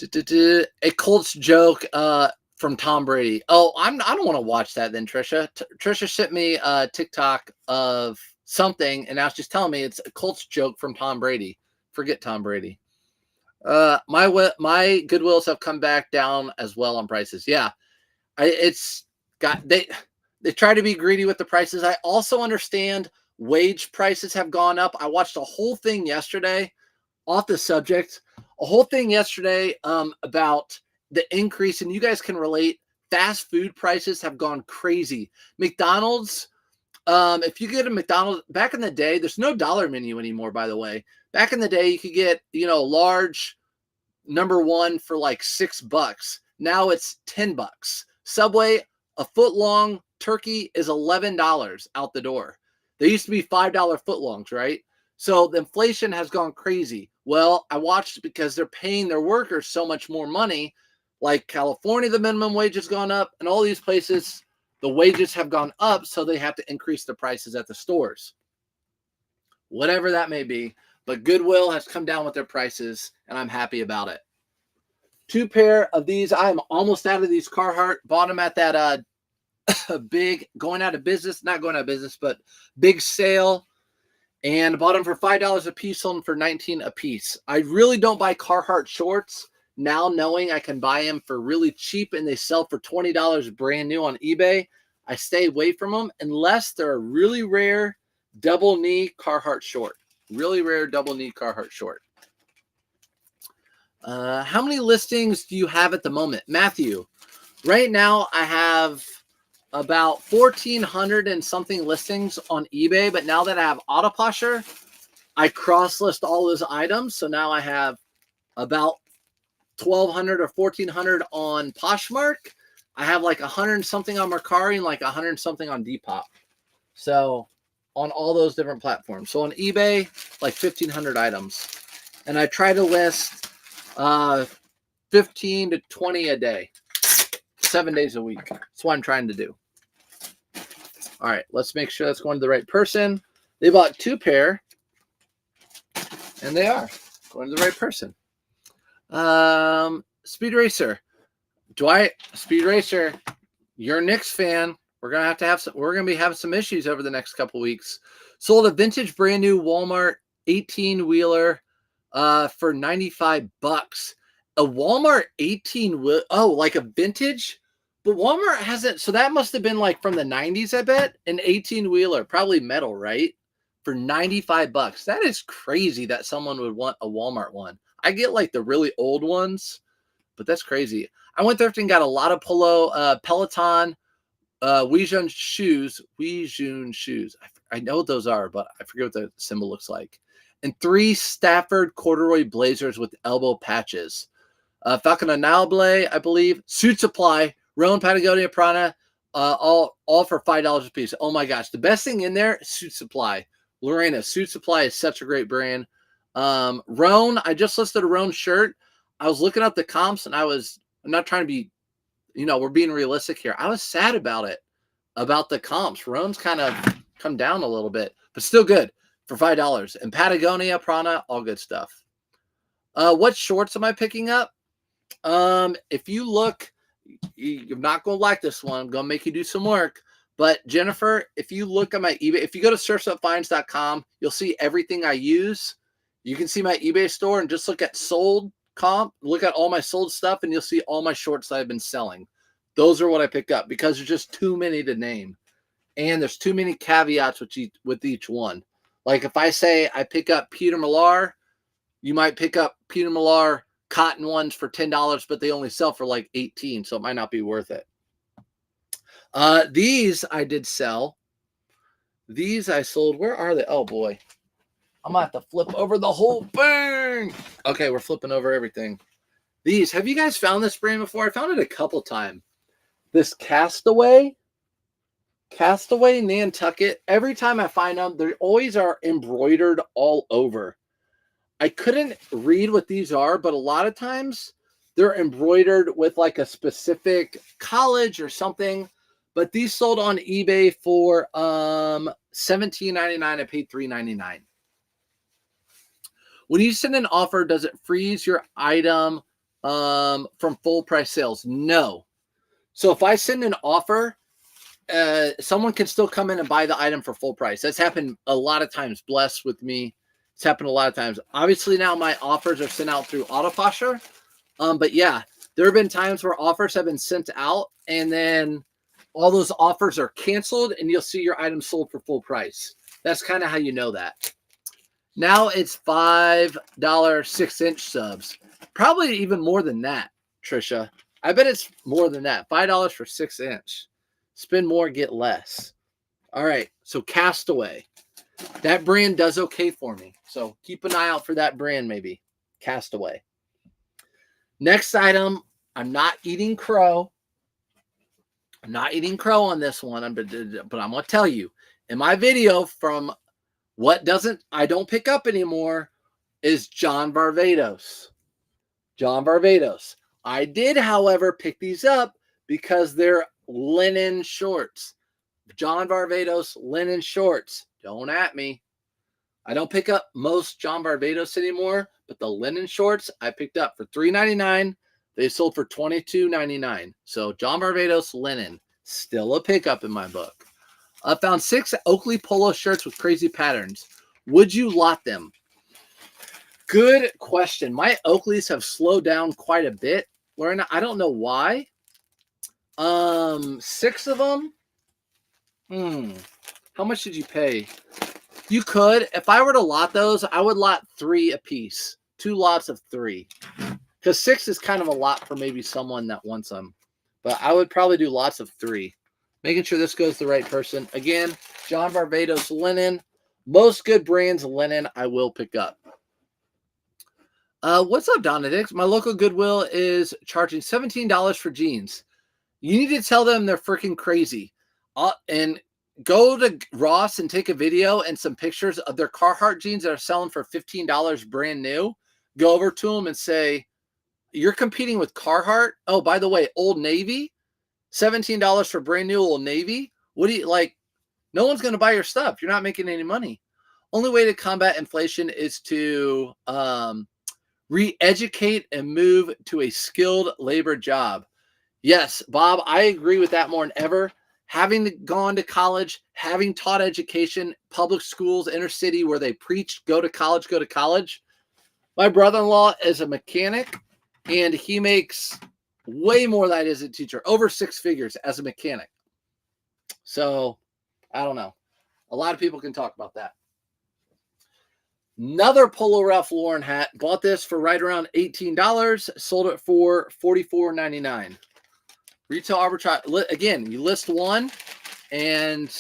A Colts joke from Tom Brady. Oh, I don't want to watch that then, Trisha. Trisha sent me a TikTok of something, and now she's telling me it's a Colts joke from Tom Brady. Forget Tom Brady. My Goodwills have come back down as well on prices. Yeah, they try to be greedy with the prices. I also understand wage prices have gone up. I watched a whole thing yesterday off the subject, about the increase, and you guys can relate. Fast food prices have gone crazy. McDonald's, if you get a McDonald's back in the day, there's no dollar menu anymore, by the way. Back in the day, you could get, large number one for like $6. Now it's $10. Subway, a foot long turkey is $11 out the door. They used to be $5 footlongs, right? So the inflation has gone crazy. Well, I watched because they're paying their workers so much more money. Like California, the minimum wage has gone up, and all these places, the wages have gone up, so they have to increase the prices at the stores. Whatever that may be, but Goodwill has come down with their prices, and I'm happy about it. 2 pair of these. I'm almost out of these Carhartt. Bought them at that big going out of business, not going out of business, but big sale. And bought them for $5 a piece, sold them for $19 a piece. I really don't buy Carhartt shorts now, knowing I can buy them for really cheap and they sell for $20 brand new on eBay. I stay away from them unless they're a really rare double knee Carhartt short. Really rare double knee Carhartt short. How many listings do you have at the moment? Matthew, right now I have about 1,400 and something listings on eBay, but now that I have Autoposher, I cross-list all those items. So now I have about 1,200 or 1,400 on Poshmark. I have like 100 and something on Mercari and like 100 and something on Depop. So on all those different platforms. So on eBay, like 1,500 items. And I try to list 15 to 20 a day, 7 days a week. That's what I'm trying to do. All right, let's make sure that's going to the right person. They bought 2 pair, and they are going to the right person. Speed Racer, Speed Racer, you're a Knicks fan. We're gonna be having some issues over the next couple weeks. Sold a vintage brand new Walmart 18-wheeler for $95. A Walmart 18-wheeler, like a vintage. But Walmart hasn't, so that must have been like from the 90s, I bet. An 18-wheeler, probably metal, right? For $95. That is crazy that someone would want a Walmart one. I get like the really old ones, but that's crazy. I went thrifting, got a lot of Peloton, Weijun shoes. I know what those are, but I forget what the symbol looks like. And 3 Stafford corduroy blazers with elbow patches. Falcon Noble, I believe. Suit Supply. Rowan, Patagonia, Prana, all for $5 a piece. Oh my gosh. The best thing in there, Suit Supply. Lorena, Suit Supply is such a great brand. Rowan, I just listed a Rowan shirt. I was looking up the comps and I'm not trying to be, we're being realistic here. I was sad about it, about the comps. Rowan's kind of come down a little bit, but still good for $5. And Patagonia, Prana, all good stuff. What shorts am I picking up? If you look, you're not going to like this one. I'm going to make you do some work. But Jennifer, if you look at my eBay, if you go to surfsupfinds.com, you'll see everything I use. You can see my eBay store and just look at sold comp, look at all my sold stuff, and you'll see all my shorts that I've been selling. Those are what I pick up because there's just too many to name. And there's too many caveats with each one. Like if I say I pick up Peter Millar, you might pick up Peter Millar cotton ones for $10, but they only sell for like $18, so it might not be worth it. These I did sell. These I sold. Where are they? Oh boy, I'm gonna have to flip over the whole thing. Okay, we're flipping over everything. These, have you guys found this brand before? I found it a couple times. This Castaway Nantucket. Every time I find them, they always are embroidered all over. I couldn't read what these are, but a lot of times they're embroidered with like a specific college or something. But these sold on eBay for $17.99. I paid $3.99. When you send an offer, does it freeze your item from full price sales? No. So if I send an offer, someone can still come in and buy the item for full price. That's happened a lot of times. Blessed with me. It's happened a lot of times. Obviously now my offers are sent out through Autoposher. But yeah, there have been times where offers have been sent out and then all those offers are canceled and you'll see your item sold for full price. That's kind of how you know that. Now it's $5 6-inch subs. Probably even more than that, Trisha. I bet it's more than that. $5 for 6-inch. Spend more, get less. All right, so Castaway. That brand does okay for me. So keep an eye out for that brand maybe. Castaway. Next item, I'm not eating crow. I'm not eating crow on this one, but I'm going to tell you. In my video from what I don't pick up anymore is John Varvatos. John Varvatos. I did, however, pick these up because they're linen shorts. John Varvatos linen shorts. Don't at me. I don't pick up most John Varvatos anymore, but the linen shorts I picked up for $3.99. They sold for $22.99. So John Varvatos linen, still a pickup in my book. I found 6 Oakley polo shirts with crazy patterns. Would you lot them? Good question. My Oakleys have slowed down quite a bit, Lorena. I don't know why. 6 of them. How much did you pay? You could. If I were to lot those, I would lot 3 a piece. 2 lots of 3. Because 6 is kind of a lot for maybe someone that wants them. But I would probably do lots of 3. Making sure this goes to the right person. Again, John Varvatos linen. Most good brands linen I will pick up. What's up, Donadix? My local Goodwill is charging $17 for jeans. You need to tell them they're freaking crazy. And go to Ross and take a video and some pictures of their Carhartt jeans that are selling for $15 brand new. Go over to them and say, you're competing with Carhartt? Oh, by the way, Old Navy, $17 for brand new Old Navy. What do you like? No one's going to buy your stuff. You're not making any money. Only way to combat inflation is to re-educate and move to a skilled labor job. Yes, Bob, I agree with that more than ever. Having gone to college, having taught education, public schools, inner city where they preach, go to college, go to college. My brother-in-law is a mechanic, and he makes way more than I did as a teacher, over 6 figures as a mechanic. So, I don't know. A lot of people can talk about that. Another Polo Ralph Lauren hat. Bought this for right around $18. Sold it for $44.99. Retail arbitrage. Again, you list one and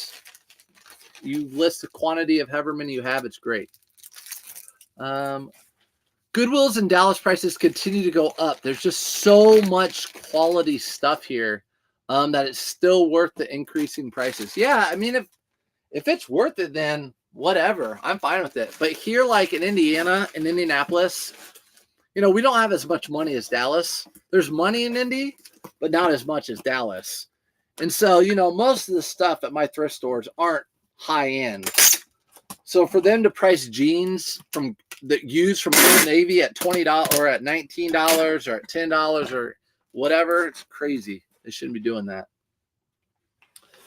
you list the quantity of however many you have. It's great. Goodwills in Dallas prices continue to go up. There's just so much quality stuff here that it's still worth the increasing prices. Yeah, I mean, if it's worth it, then whatever. I'm fine with it. But here, like in Indiana, in Indianapolis, we don't have as much money as Dallas. There's money in Indy, but not as much as Dallas. And so, most of the stuff at my thrift stores aren't high end. So for them to price jeans from that used from Old Navy at $20 or at $19 or at $10 or whatever, it's crazy. They shouldn't be doing that.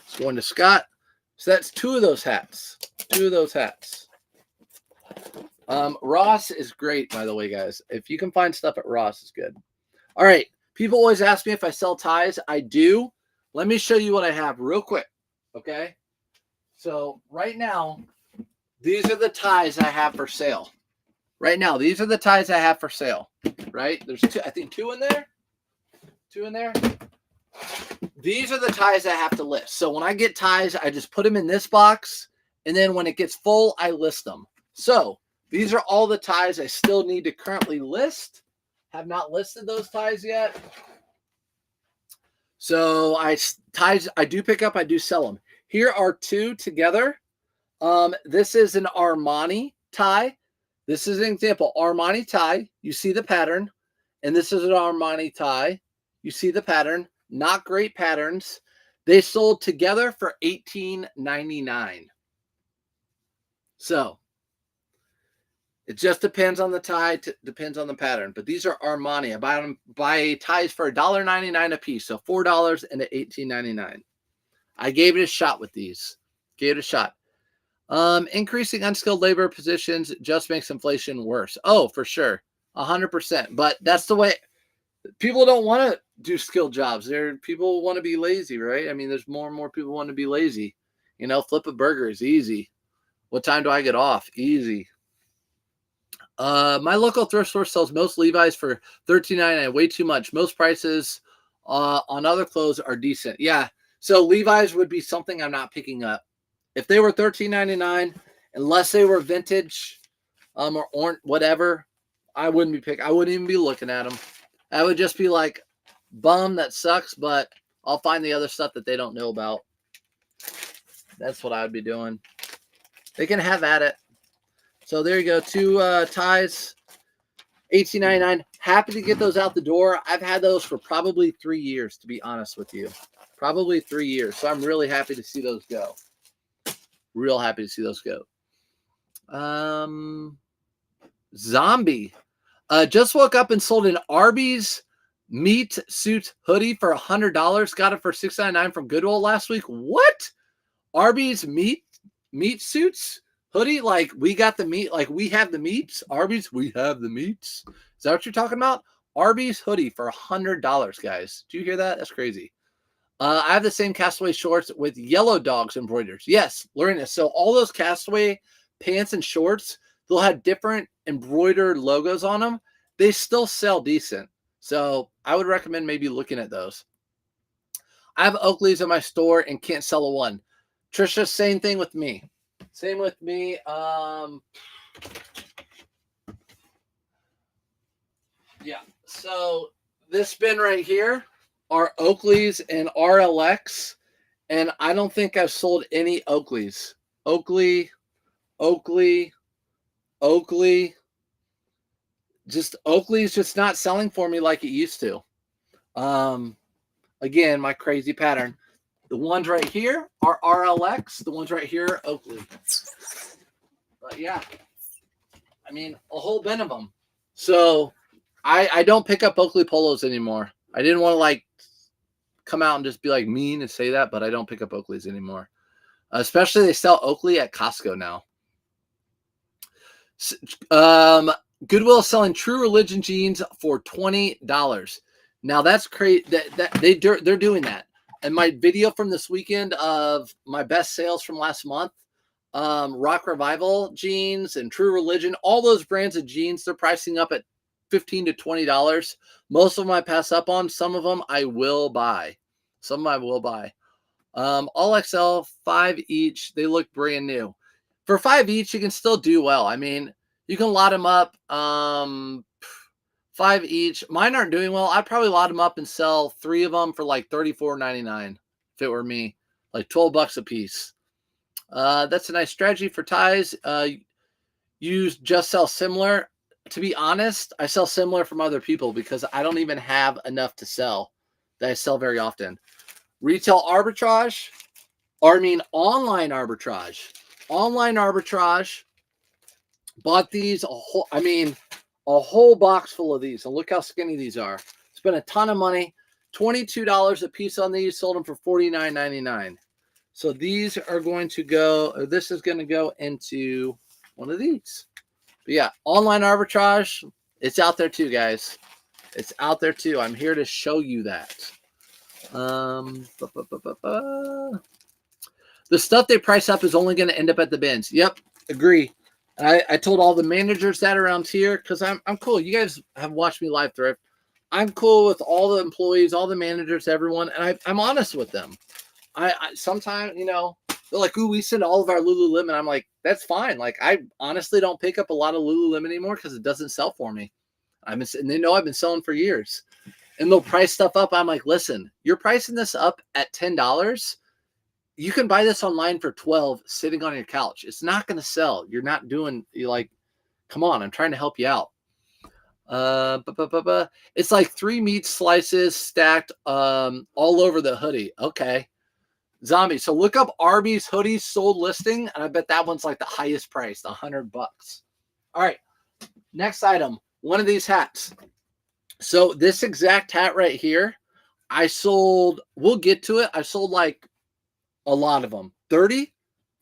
It's going to Scott. So that's 2 of those hats. 2 of those hats. Ross is great, by the way, guys. If you can find stuff at Ross, it's good. All right. People always ask me if I sell ties. I do. Let me show you what I have real quick. Okay. So right now, these are the ties I have for sale. Right now, these are the ties I have for sale. Right? There's 2, I think 2 in there. 2 in there. These are the ties I have to list. So when I get ties, I just put them in this box. And then when it gets full, I list them. So these are all the ties I still need to currently list. Have not listed those ties yet. So ties I do pick up, I do sell them. Here are 2 together. This is an Armani tie. This is an example. Armani tie. You see the pattern. And this is an Armani tie. You see the pattern. Not great patterns. They sold together for $18.99. So It just depends on the tie, depends on the pattern. But these are Armani. I buy ties for $1.99 a piece, so $4 and $18.99. I gave it a shot with these. Gave it a shot. Increasing unskilled labor positions just makes inflation worse. Oh, for sure. 100%. But that's the way. People don't want to do skilled jobs. People want to be lazy, right? I mean, there's more and more people want to be lazy. You know, flip a burger is easy. What time do I get off? Easy. My local thrift store sells most Levi's for $13.99. Way too much. Most prices on other clothes are decent. Yeah. So Levi's would be something I'm not picking up. If they were $13.99, unless they were vintage, or whatever, I wouldn't even be looking at them. I would just be like, bum, that sucks, but I'll find the other stuff that they don't know about. That's what I would be doing. They can have at it. So there you go. 2 ties, $18.99. Happy to get those out the door. I've had those for probably 3 years, to be honest with you. Probably 3 years. So I'm really happy to see those go. Real happy to see those go. Zombie. Just woke up and sold an Arby's meat suit hoodie for $100. Got it for $6.99 from Goodwill last week. What? Arby's meat suits hoodie? Like we got the meat, like we have the meats. Arby's, we have the meats. Is that what you're talking about? Arby's hoodie for $100, guys. Do you hear that? That's crazy. I have the same Castaway shorts with yellow dogs embroidered. Yes, Lorena. So all those Castaway pants and shorts, they'll have different embroidered logos on them. They still sell decent. So I would recommend maybe looking at those. I have Oakleys in my store and can't sell a one. Trisha, same thing with me. Same with me. Yeah. So this bin right here are Oakleys and RLX, and I don't think I've sold any Oakleys. Oakley. Just Oakley's just not selling for me like it used to. Again, my crazy pattern. The ones right here are RLX. The ones right here are Oakley. But yeah, I mean, a whole bin of them. So I don't pick up Oakley polos anymore. I didn't want to like come out and just be like mean and say that, but I don't pick up Oakleys anymore. Especially they sell Oakley at Costco now. Goodwill is selling True Religion jeans for $20. Now that's crazy. They're doing that. And my video from this weekend of my best sales from last month, Rock Revival jeans and True Religion, all those brands of jeans, they're pricing up at $15 to $20. Most of them I pass up on. Some of them I will buy. All XL, 5 each. They look brand new. For 5 each, you can still do well. I mean, you can lot them up. 5 each. Mine aren't doing well. I'd probably lot them up and sell 3 of them for like $34.99 if it were me. Like $12 a piece. That's a nice strategy for ties. You just sell similar. To be honest, I sell similar from other people because I don't even have enough to sell that I sell very often. Retail arbitrage, or I mean online arbitrage. Online arbitrage. Bought these a whole box full of these. And look how skinny these are. Spent a ton of money. $22 a piece on these. Sold them for $49.99. So these are going to go, or this is going to go into one of these. But yeah, online arbitrage, it's out there too, guys. It's out there too. I'm here to show you that. The stuff they price up is only going to end up at the bins. Yep, agree. I told all the managers that around here because I'm cool. You guys have watched me live thrift. I'm cool with all the employees, all the managers, everyone, and I'm honest with them. I sometimes, you know, they're like, ooh, we send all of our Lululemon. I'm like, that's fine. Like, I honestly don't pick up a lot of Lululemon anymore because it doesn't sell for me. And they know I've been selling for years. And they'll price stuff up. I'm like, listen, you're pricing this up at $10. You can buy this online for $12 sitting on your couch. It's not going to sell. You're like, come on, I'm trying to help you out. It's like 3 meat slices stacked all over the hoodie. Okay. Zombie. So look up Arby's hoodies sold listing, and I bet that one's like the highest price, $100. All right. Next item, one of these hats. So this exact hat right here, I sold, we'll get to it. I sold like a lot of them, 30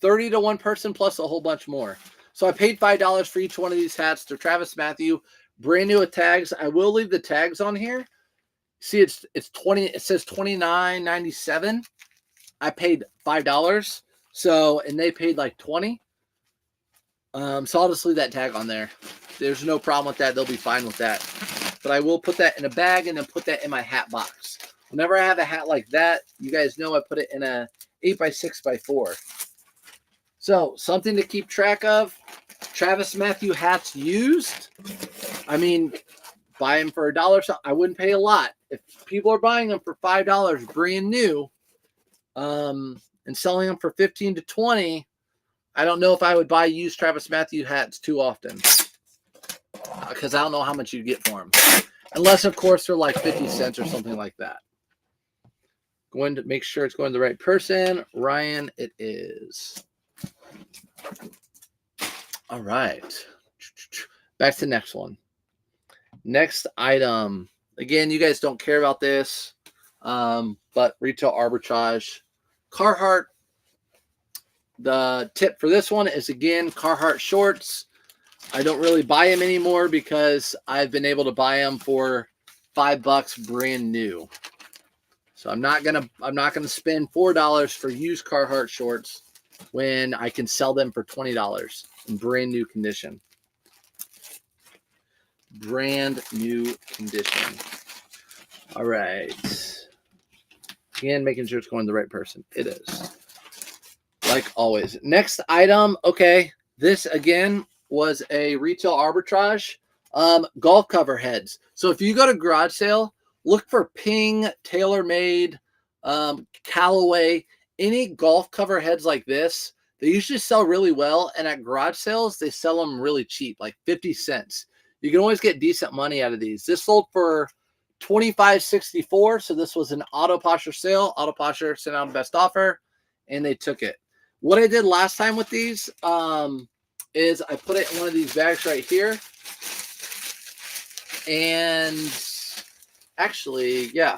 to one person plus a whole bunch more. So I paid $5 for each one of these hats. They're Travis Matthew, brand new with tags. I will leave the tags on here. See, it's 20, it says $29.97. I paid $5. So, and they paid like 20. So I'll just leave that tag on there. There's no problem with that. They'll be fine with that. But I will put that in a bag and then put that in my hat box. Whenever I have a hat like that, you guys know I put it in a 8x6x4. So something to keep track of. Travis Matthew hats used. I mean, buy them for $1. I wouldn't pay a lot. If people are buying them for $5 brand new, and selling them for 15 to 20, I don't know if I would buy used Travis Matthew hats too often, because I don't know how much you'd get for them. Unless, of course, they're like 50 cents or something like that. Going to make sure it's going to the right person. Ryan, it is. All right. Back to the next one. Next item. Again, you guys don't care about this, but retail arbitrage. Carhartt. The tip for this one is, again, Carhartt shorts. I don't really buy them anymore because I've been able to buy them for $5 brand new. So I'm not gonna spend $4 for used Carhartt shorts when I can sell them for $20 in brand new condition. Brand new condition. All right. Again, making sure it's going to the right person. It is. Like always. Next item. Okay. This again was a retail arbitrage. Golf cover heads. So if you go to garage sale, look for Ping, TaylorMade, Callaway, any golf cover heads like this. They usually sell really well. And at garage sales, they sell them really cheap, like 50 cents. You can always get decent money out of these. This sold for $25.64. So this was an Auto Posher sale. Auto Posher sent out a best offer, and they took it. What I did last time with these is I put it in one of these bags right here. And actually, yeah,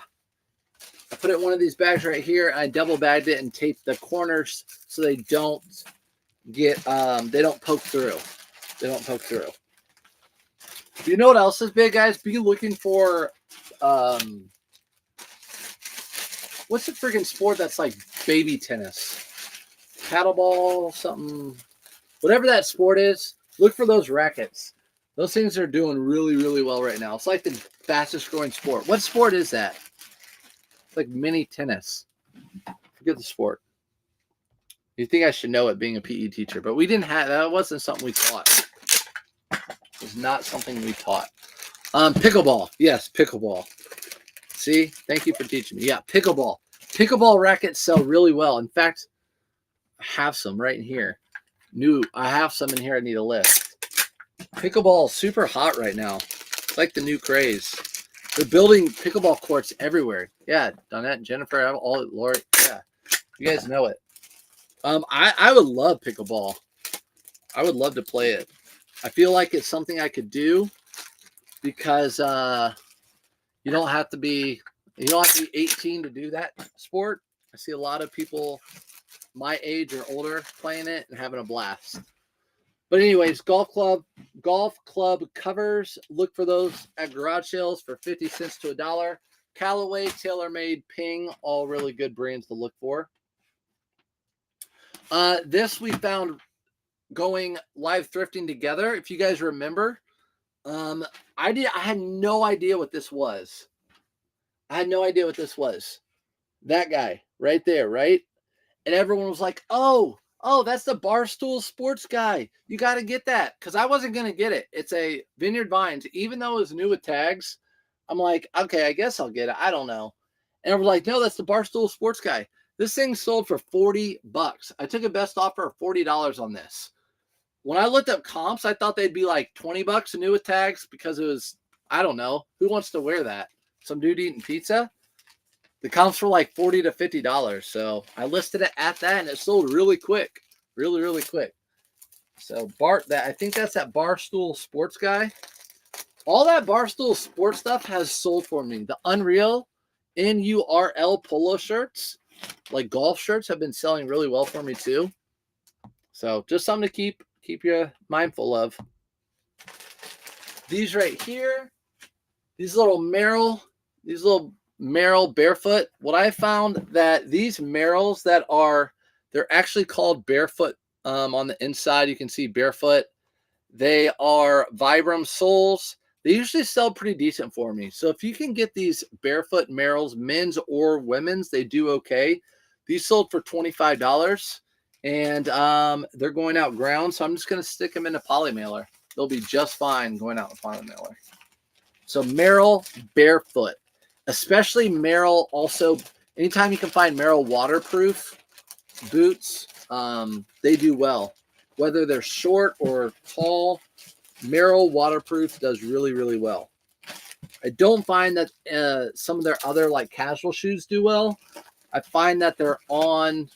I put it in one of these bags right here. And I double bagged it and taped the corners so they don't get, they don't poke through. They don't poke through. You know what else is big, guys? Be looking for, what's the freaking sport that's like baby tennis? Paddleball, something, whatever that sport is, look for those rackets. Those things are doing really, really well right now. It's like the fastest growing sport. What sport is that? It's like mini tennis. Forget the sport. You think I should know it being a PE teacher, but we didn't have, that wasn't something we taught. It was not something we taught. Pickleball. Yes, pickleball. See? Thank you for teaching me. Yeah, pickleball. Pickleball rackets sell really well. In fact, I have some right in here. I have some in here I need to list. Pickleball is super hot right now. It's like the new craze. They're building pickleball courts everywhere. Yeah, Donette, Jennifer, all Lori. Yeah, you guys know it. I would love pickleball. I would love to play it. I feel like it's something I could do because you don't have to be 18 to do that sport. I see a lot of people my age or older playing it and having a blast. But anyways, golf club covers. Look for those at garage sales for 50 cents to $1. Callaway, TaylorMade, Ping, all really good brands to look for. This we found going live thrifting together. If you guys remember, I had no idea what this was. That guy right there, right? And everyone was like, oh, that's the Barstool Sports guy. You got to get that. Because I wasn't going to get it. It's a Vineyard Vines. Even though it was new with tags, I'm like, okay, I guess I'll get it. I don't know. And we're like, no, that's the Barstool Sports guy. This thing sold for $40. I took a best offer of $40 on this. When I looked up comps, I thought they'd be like $20 new with tags because it was, I don't know. Who wants to wear that? Some dude eating pizza? The comps were like $40 to $50. So I listed it at that and it sold really quick. Really, really quick. So I think that's that Barstool Sports guy. All that Barstool Sports stuff has sold for me. The Unreal NURL polo shirts, like golf shirts, have been selling really well for me too. So just something to keep you mindful of. These right here, these little Merrell barefoot. What I found that these Merrells they're actually called barefoot on the inside. You can see barefoot. They are Vibram soles. They usually sell pretty decent for me. So if you can get these barefoot Merrells, men's or women's, they do okay. These sold for $25, and they're going out ground. So I'm just going to stick them in a poly mailer. They'll be just fine going out in a poly mailer. So Merrell barefoot, especially Merrell. Also, anytime you can find Merrell waterproof boots, they do well. Whether they're short or tall, Merrell waterproof does really, really well. I don't find that some of their other like casual shoes do well. I find that they're online,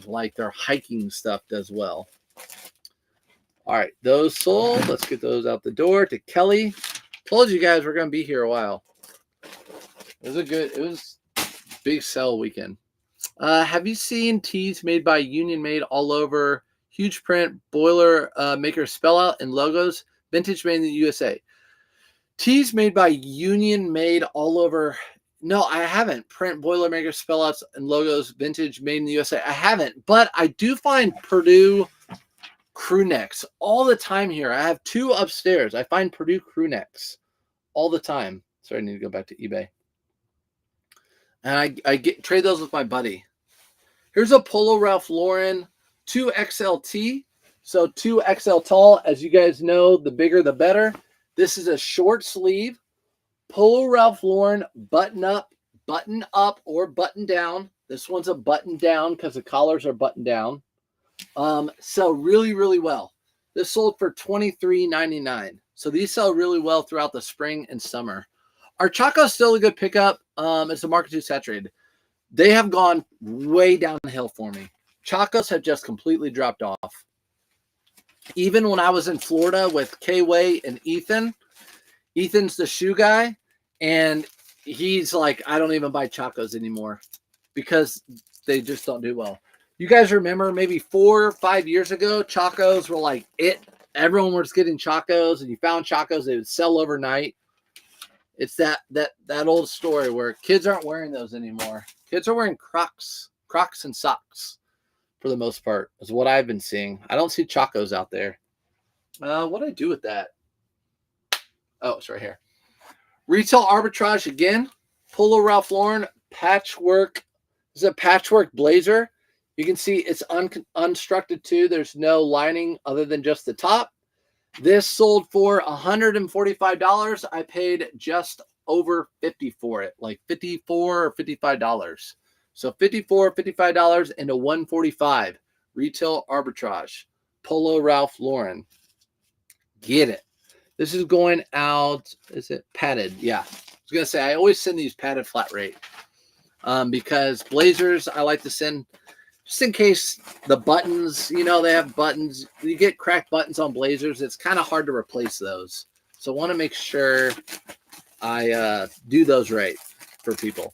like their hiking stuff does well. All right, those sold. Let's get those out the door to Kelly. Told you guys we're going to be here a while. It was big sale weekend. Have you seen tees made by Union Made all over? Huge print, boiler maker spell out and logos, vintage made in the USA. Tees made by Union Made all over. No, I haven't. Print, boiler maker spell outs and logos, vintage made in the USA. I haven't, but I do find Purdue crew necks all the time here. I have 2 upstairs. I find Purdue crew necks all the time. Sorry, I need to go back to eBay. And I trade those with my buddy. Here's a Polo Ralph Lauren 2XLT. So 2XL tall. As you guys know, the bigger the better. This is a short sleeve Polo Ralph Lauren button up, or button down. This one's a button down because the collars are buttoned down. Sell really, really well. This sold for $23.99. So these sell really well throughout the spring and summer. Our Chaco's still a good pickup. It's the market too saturated. They have gone way downhill for me. Chacos have just completely dropped off. Even when I was in Florida with K-Way and Ethan's the shoe guy, and he's like, I don't even buy Chacos anymore because they just don't do well. You guys remember maybe 4 or 5 years ago, Chacos were like it. Everyone was getting Chacos, and you found Chacos, they would sell overnight. It's that old story where kids aren't wearing those anymore. Kids are wearing Crocs and socks for the most part, is what I've been seeing. I don't see Chacos out there. What do I do with that? Oh, it's right here. Retail Arbitrage again. Polo Ralph Lauren patchwork. This is a patchwork blazer. You can see it's unstructured too. There's no lining other than just the top. This sold for $145. I paid just over $50 for it, like $54 or $55. So $54, $55 and a $145. Retail Arbitrage. Polo Ralph Lauren. Get it. This is going out. Is it padded? Yeah. I was going to say, I always send these padded flat rate because blazers, I like to send just in case the buttons, they have buttons. You get cracked buttons on blazers. It's kind of hard to replace those. So I want to make sure I do those right for people.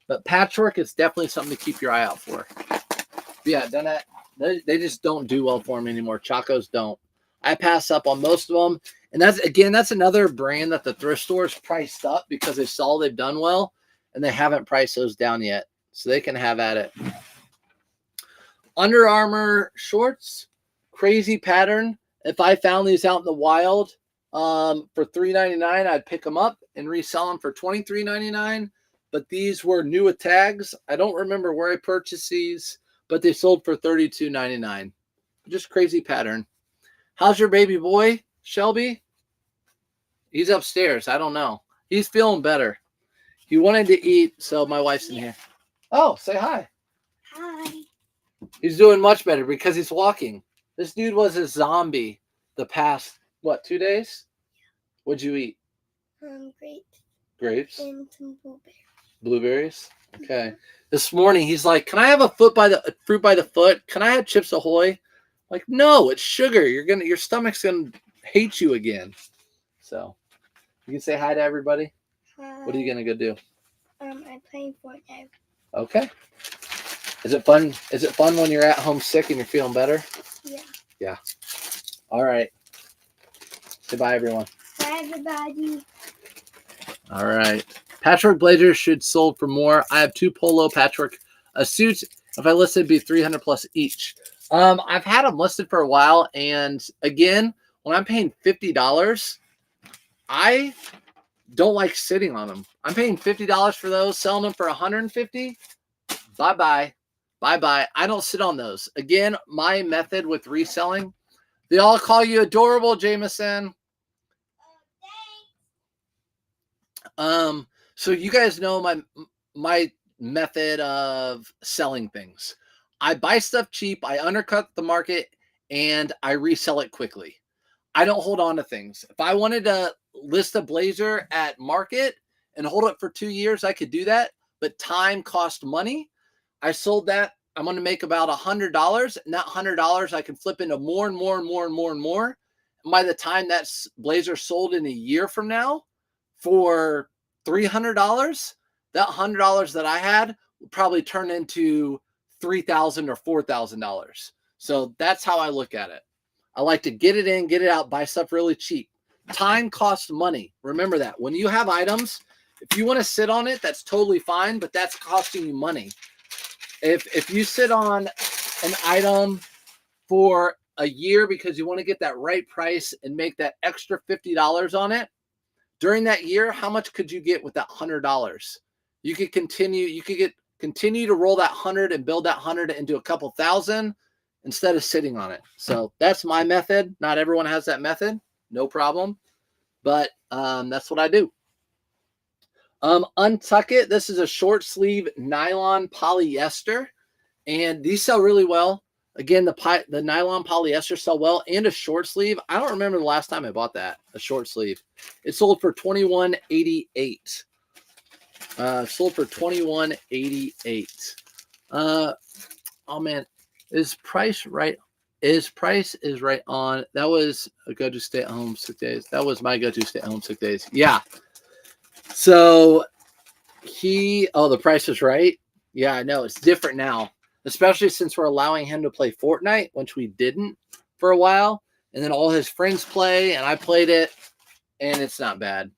But patchwork is definitely something to keep your eye out for. But yeah, done that. They just don't do well for me anymore. Chacos don't. I pass up on most of them. And that's another brand that the thrift stores priced up because they saw they've done well and they haven't priced those down yet. So they can have at it. Under Armour shorts, crazy pattern. If I found these out in the wild for $3.99, I'd pick them up and resell them for $23.99. But these were new with tags. I don't remember where I purchased these, but they sold for $32.99. Just crazy pattern. How's your baby boy, Shelby? He's upstairs. I don't know. He's feeling better. He wanted to eat, so my wife's in here. Oh, say hi. Hi. He's doing much better because he's walking. This dude was a zombie the past, 2 days? What'd you eat? Grapes. Grapes? And some blueberries. Blueberries? Okay. This morning, he's like, can I have a fruit by the foot? Can I have Chips Ahoy? Like, no, it's sugar. Your stomach's gonna hate you again. So you can say hi to everybody. Hi. What are you gonna go do? I'm playing Fortnite. Okay. Is it fun? Is it fun when you're at home sick and you're feeling better? Yeah. Yeah. All right. Say bye, everyone. Bye, everybody. All right. Patchwork blazers should sold for more. I have 2 polo patchwork suits. If I listed, it'd be 300 plus each. I've had them listed for a while, and again, when I'm paying $50, I don't like sitting on them. I'm paying $50 for those, selling them for $150. Bye-bye. Bye-bye. I don't sit on those. Again, my method with reselling, they all call you adorable, Jameson. So you guys know my method of selling things. I buy stuff cheap, I undercut the market, and I resell it quickly. I don't hold on to things. If I wanted to list a blazer at market and hold it for 2 years, I could do that, but time cost money. I sold that. I'm going to make about $100, and that $100 I can flip into more and more and more and more and more. And by the time that blazer sold in a year from now for $300, that $100 that I had would probably turn into $3,000 or $4,000. So that's how I look at it. I like to get it in, get it out, buy stuff really cheap. Time costs money. Remember that. When you have items, if you want to sit on it, that's totally fine, but that's costing you money. If you sit on an item for a year because you want to get that right price and make that extra $50 on it, during that year, how much could you get with that $100? You could continue to roll that 100 and build that 100 into a couple thousand instead of sitting on it. So that's my method. Not everyone has that method. No problem. But that's what I do. Untuck It. This is a short sleeve nylon polyester, and these sell really well. Again, the nylon polyester sell well, and a short sleeve. I don't remember the last time I bought that, a short sleeve. It sold for $21.88. Sold for $21.88. Oh man, is price right? Price is right on. That was a go-to stay-at-home sick days. That was my go-to stay-at-home sick days. Yeah. So the price is right. Yeah, I know it's different now, especially since we're allowing him to play Fortnite, which we didn't for a while. And then all his friends play, and I played it, and it's not bad.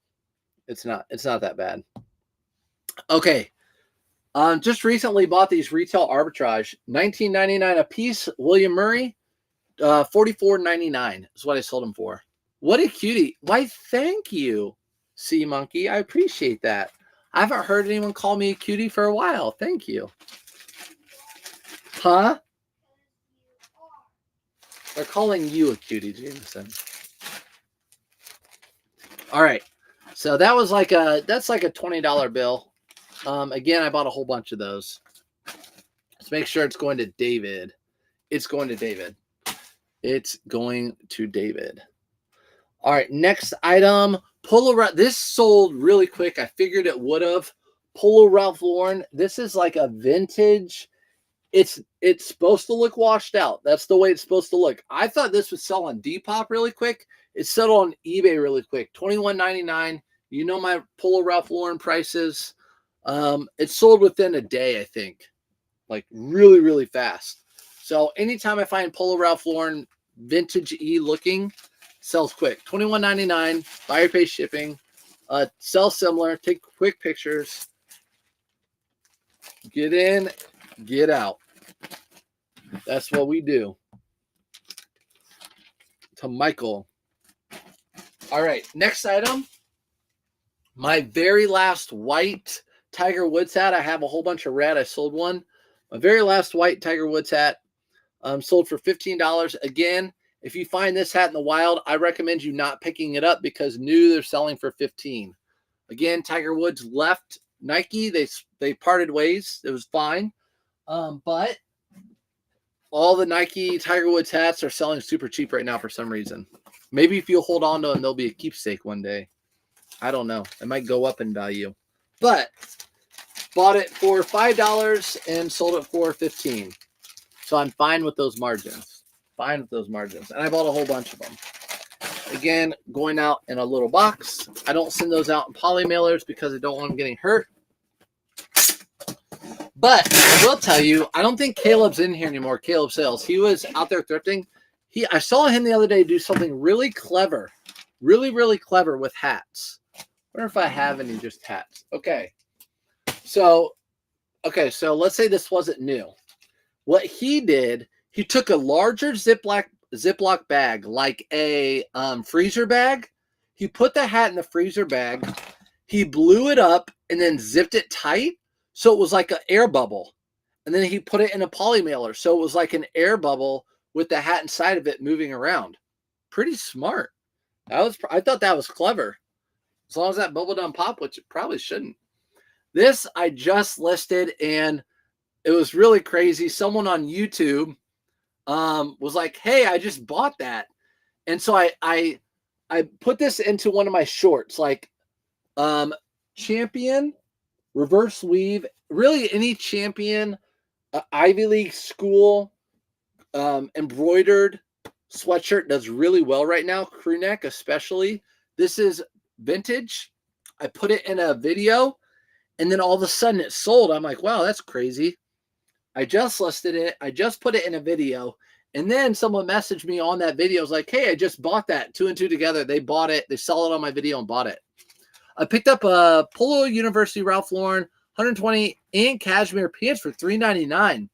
It's not that bad. Okay. Just recently bought these retail arbitrage, $19.99 a piece. William Murray, $44.99 is what I sold them for. What a cutie. Why, thank you, Sea Monkey. I appreciate that. I haven't heard anyone call me a cutie for a while. Thank you. Huh? They're calling you a cutie, Jameson. All right. So that was that's like a $20 bill. Again, I bought a whole bunch of those. Let's make sure it's going to David. It's going to David. It's going to David. All right, next item. Polo Ralph. This sold really quick. I figured it would have. Polo Ralph Lauren. This is like a vintage. It's supposed to look washed out. That's the way it's supposed to look. I thought this would sell on Depop really quick. It settled on eBay really quick. $21.99. You know my Polo Ralph Lauren prices. It sold within a day, I think. Like really, really fast. So anytime I find Polo Ralph Lauren vintage-y looking, sells quick. $21.99. Buyer pay shipping. Sell similar. Take quick pictures. Get in, get out. That's what we do. To Michael. All right, next item. My very last white Tiger Woods hat. I have a whole bunch of red. I sold one. My very last white Tiger Woods hat sold for $15. Again, if you find this hat in the wild, I recommend you not picking it up because new they're selling for $15. Again, Tiger Woods left Nike. They parted ways. It was fine. But all the Nike Tiger Woods hats are selling super cheap right now for some reason. Maybe if you hold on to them, they'll be a keepsake one day. I don't know. It might go up in value. But bought it for $5 and sold it for $15. So I'm fine with those margins. fine with those margins. And I bought a whole bunch of them. Again, going out in a little box. I don't send those out in poly mailers because I don't want them getting hurt. But I will tell you, I don't think Caleb's in here anymore. Caleb Sales. He was out there thrifting. I saw him the other day do something really clever. Really clever with hats. I wonder if I have any just hats. Okay. So let's say this wasn't new. What he did, he took a larger Ziploc bag, like a freezer bag. He put the hat in the freezer bag. He blew it up and then zipped it tight. So it was like an air bubble. And then he put it in a poly mailer. So it was like an air bubble with the hat inside of it moving around. Pretty smart. I thought that was clever. As long as that bubble doesn't pop, which it probably shouldn't. This I just listed, and it was really crazy. Someone on YouTube was like, hey, I just bought that. And so I put this into one of my shorts, like Champion, reverse weave, really any Champion, Ivy League school, embroidered sweatshirt does really well right now. Crew neck especially. This is vintage. I put it in a video, and then all of a sudden it sold. I'm like, wow, that's crazy. I just listed it. I just put it in a video. And then someone messaged me on that video. I was like, hey, I just bought that. 2 and 2 together. They bought it. They saw it on my video and bought it. I picked up a Polo University Ralph Lauren 120 and cashmere pants for $3.99.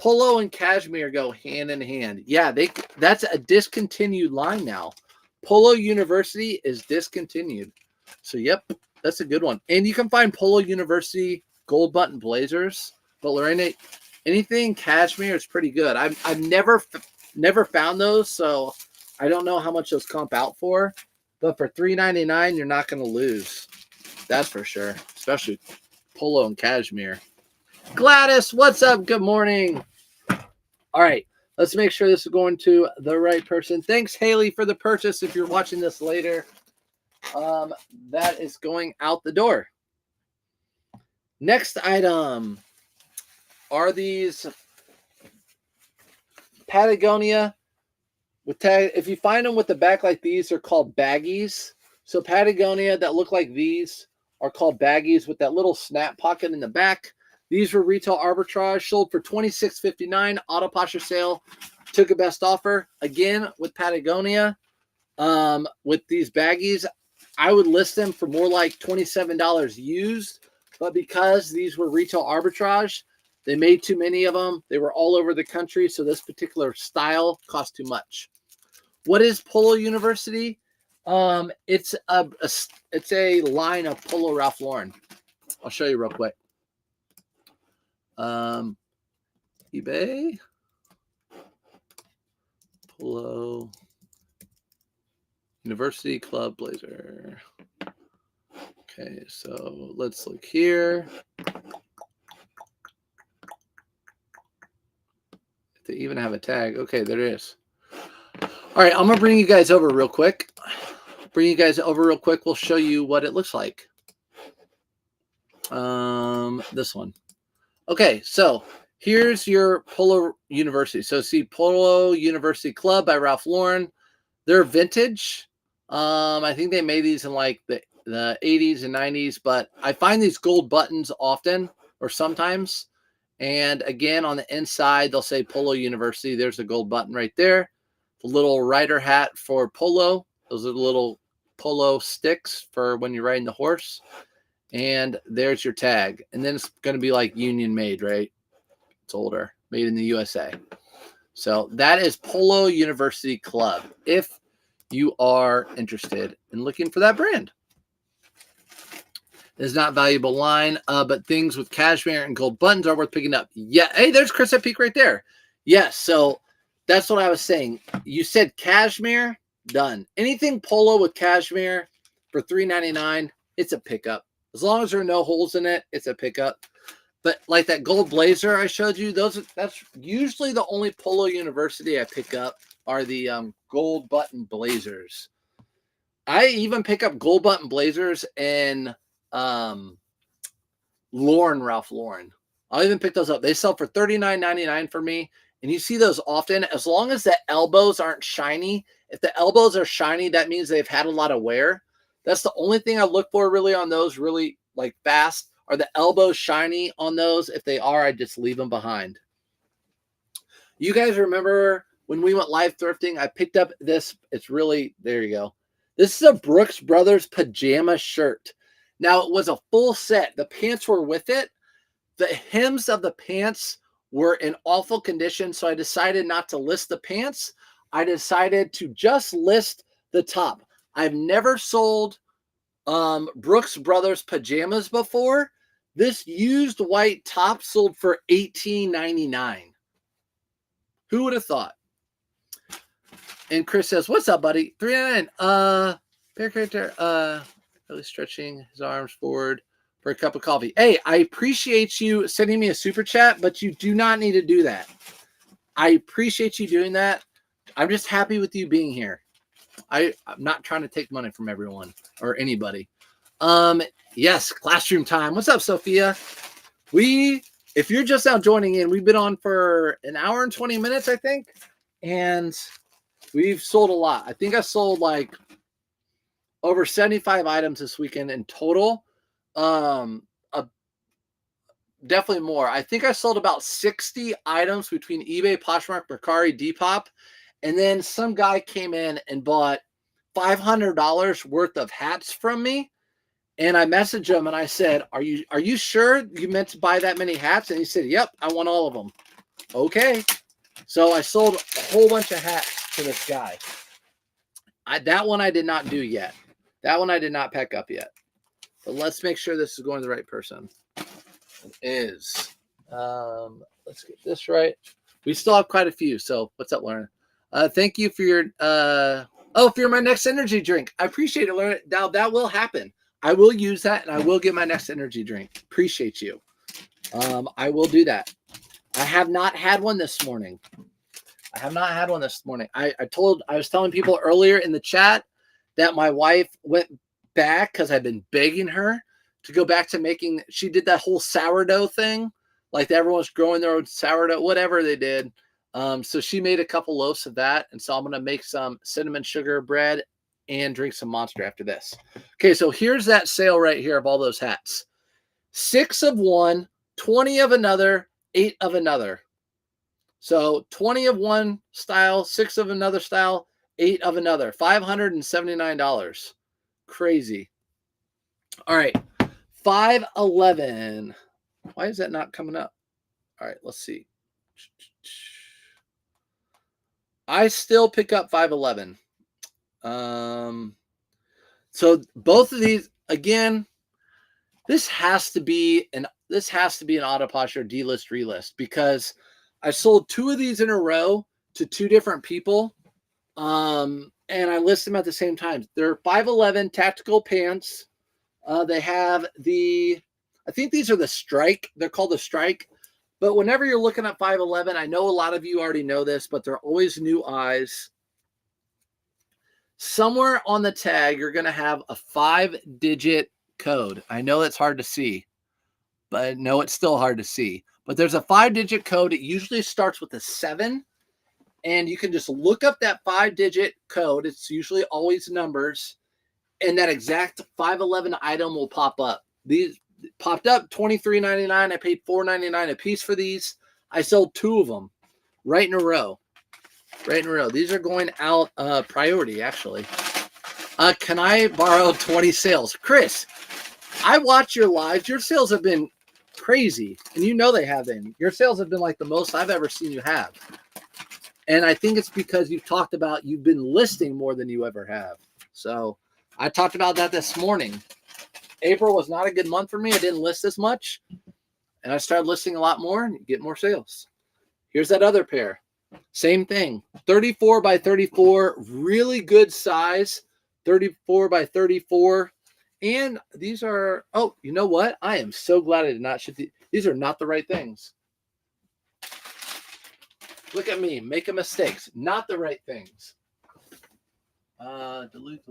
Polo and cashmere go hand in hand. Yeah, that's a discontinued line now. Polo University is discontinued. So, yep, that's a good one. And you can find Polo University gold button blazers. But Lorena, anything cashmere is pretty good. I've never found those, so I don't know how much those comp out for. But for $3.99, you're not going to lose. That's for sure. Especially Polo and cashmere. Gladys, what's up? Good morning. All right, let's make sure this is going to the right person. Thanks, Haley, for the purchase. If you're watching this later, that is going out the door. Next item are these Patagonia with tag. If you find them with the back like these, they're called baggies. So Patagonia that look like these are called baggies with that little snap pocket in the back. These were retail arbitrage, sold for $26.59. Auto posture sale, took a best offer. Again, with Patagonia, with these baggies, I would list them for more like $27 used. But because these were retail arbitrage, they made too many of them. They were all over the country, so this particular style cost too much. What is Polo University? It's a line of Polo Ralph Lauren. I'll show you real quick. eBay, Polo University Club Blazer. Okay, so let's look here. They even have a tag. Okay, there it is. All right, I'm gonna bring you guys over real quick. We'll show you what it looks like. This one. Okay, so here's your Polo University. So see Polo University Club by Ralph Lauren. They're vintage. I think they made these in like the 80s and 90s, but I find these gold buttons often or sometimes. And again, on the inside, they'll say Polo University. There's a gold button right there. The little rider hat for polo. Those are the little polo sticks for when you're riding the horse. And there's your tag. And then it's going to be like union made, right? It's older, made in the USA. So that is Polo University Club if you are interested in looking for that brand. It's not valuable line, but things with cashmere and gold buttons are worth picking up. Yeah. Hey, there's Chris at Peak right there. Yes. So that's what I was saying. You said cashmere, done. Anything polo with cashmere for $3.99, it's a pickup. As long as there are no holes in it, it's a pickup. But like that gold blazer I showed you, that's usually the only Polo University I pick up are the gold button blazers. I even pick up gold button blazers in Ralph Lauren. I'll even pick those up. They sell for $39.99 for me. And you see those often, as long as the elbows aren't shiny. If the elbows are shiny, that means they've had a lot of wear. That's the only thing I look for really on those really like fast. Are the elbows shiny on those? If they are, I just leave them behind. You guys remember when we went live thrifting, I picked up this. It's really, there you go. This is a Brooks Brothers pajama shirt. Now, it was a full set. The pants were with it. The hems of the pants were in awful condition, so I decided not to list the pants. I decided to just list the top. I've never sold Brooks Brothers pajamas before. This used white top sold for $18.99. Who would have thought? And Chris says, "What's up, buddy? $3.99. Bear character. Really stretching his arms forward for a cup of coffee." Hey, I appreciate you sending me a super chat, but you do not need to do that. I appreciate you doing that. I'm just happy with you being here. I'm not trying to take money from everyone or anybody. Yes, classroom time. What's up, Sophia? If you're just now joining in, we've been on for an hour and 20 minutes, I think. And we've sold a lot. I think I sold like over 75 items this weekend in total. Definitely more. I think I sold about 60 items between eBay, Poshmark, Mercari, Depop. And then some guy came in and bought $500 worth of hats from me. And I messaged him and I said, are you sure you meant to buy that many hats? And he said, yep, I want all of them. Okay. So I sold a whole bunch of hats to this guy. That one I did not do yet. That one I did not pack up yet. But let's make sure this is going to the right person. It is. Let's get this right. We still have quite a few. So what's up, Lauren? Thank you for your for my next energy drink. I appreciate it, Lauren. Now that will happen. I will use that and I will get my next energy drink. Appreciate you. I will do that. I have not had one this morning. I was telling people earlier in the chat that my wife went back because I've been begging her to go back to making. She did that whole sourdough thing, like everyone's growing their own sourdough, whatever they did. So she made a couple loaves of that, and so I'm gonna make some cinnamon sugar bread and drink some Monster after this. Okay, so here's that sale right here of all those hats. 6 of one, 20 of another, 8 of another. So 20 of one style, 6 of another style, 8 of another. $579. Crazy. All right, 511. Why is that not coming up? All right, let's see. I still pick up 511. So both of these, again, this has to be an Autoposh or D-list relist, because I sold 2 of these in a row to 2 different people. And I list them at the same time. They're 511 tactical pants. They have I think these are the Strike. They're called the Strike. But whenever you're looking at 511, I know a lot of you already know this, but they're always new eyes. Somewhere on the tag, you're going to have a 5-digit code. I know it's hard to see, but no, it's still hard to see. But there's a 5-digit code. It usually starts with a 7, and you can just look up that 5-digit code. It's usually always numbers, and that exact 511 item will pop up. These popped up $23.99. I paid $4.99 a piece for these. I sold 2 of them right in a row. These are going out priority, actually. Can I borrow 20 sales? Chris, I watch your lives. Your sales have been crazy, and you know they have been. Your sales have been like the most I've ever seen you have. And I think it's because you've talked about you've been listing more than you ever have. So I talked about that this morning. April was not a good month for me. I didn't list as much, and I started listing a lot more and get more sales. Here's that other pair. Same thing, 34 by 34, really good size, 34 by 34. And these are, oh, you know what? I am so glad I did not ship these are not the right things. Look at me, making mistakes, not the right things. Delete.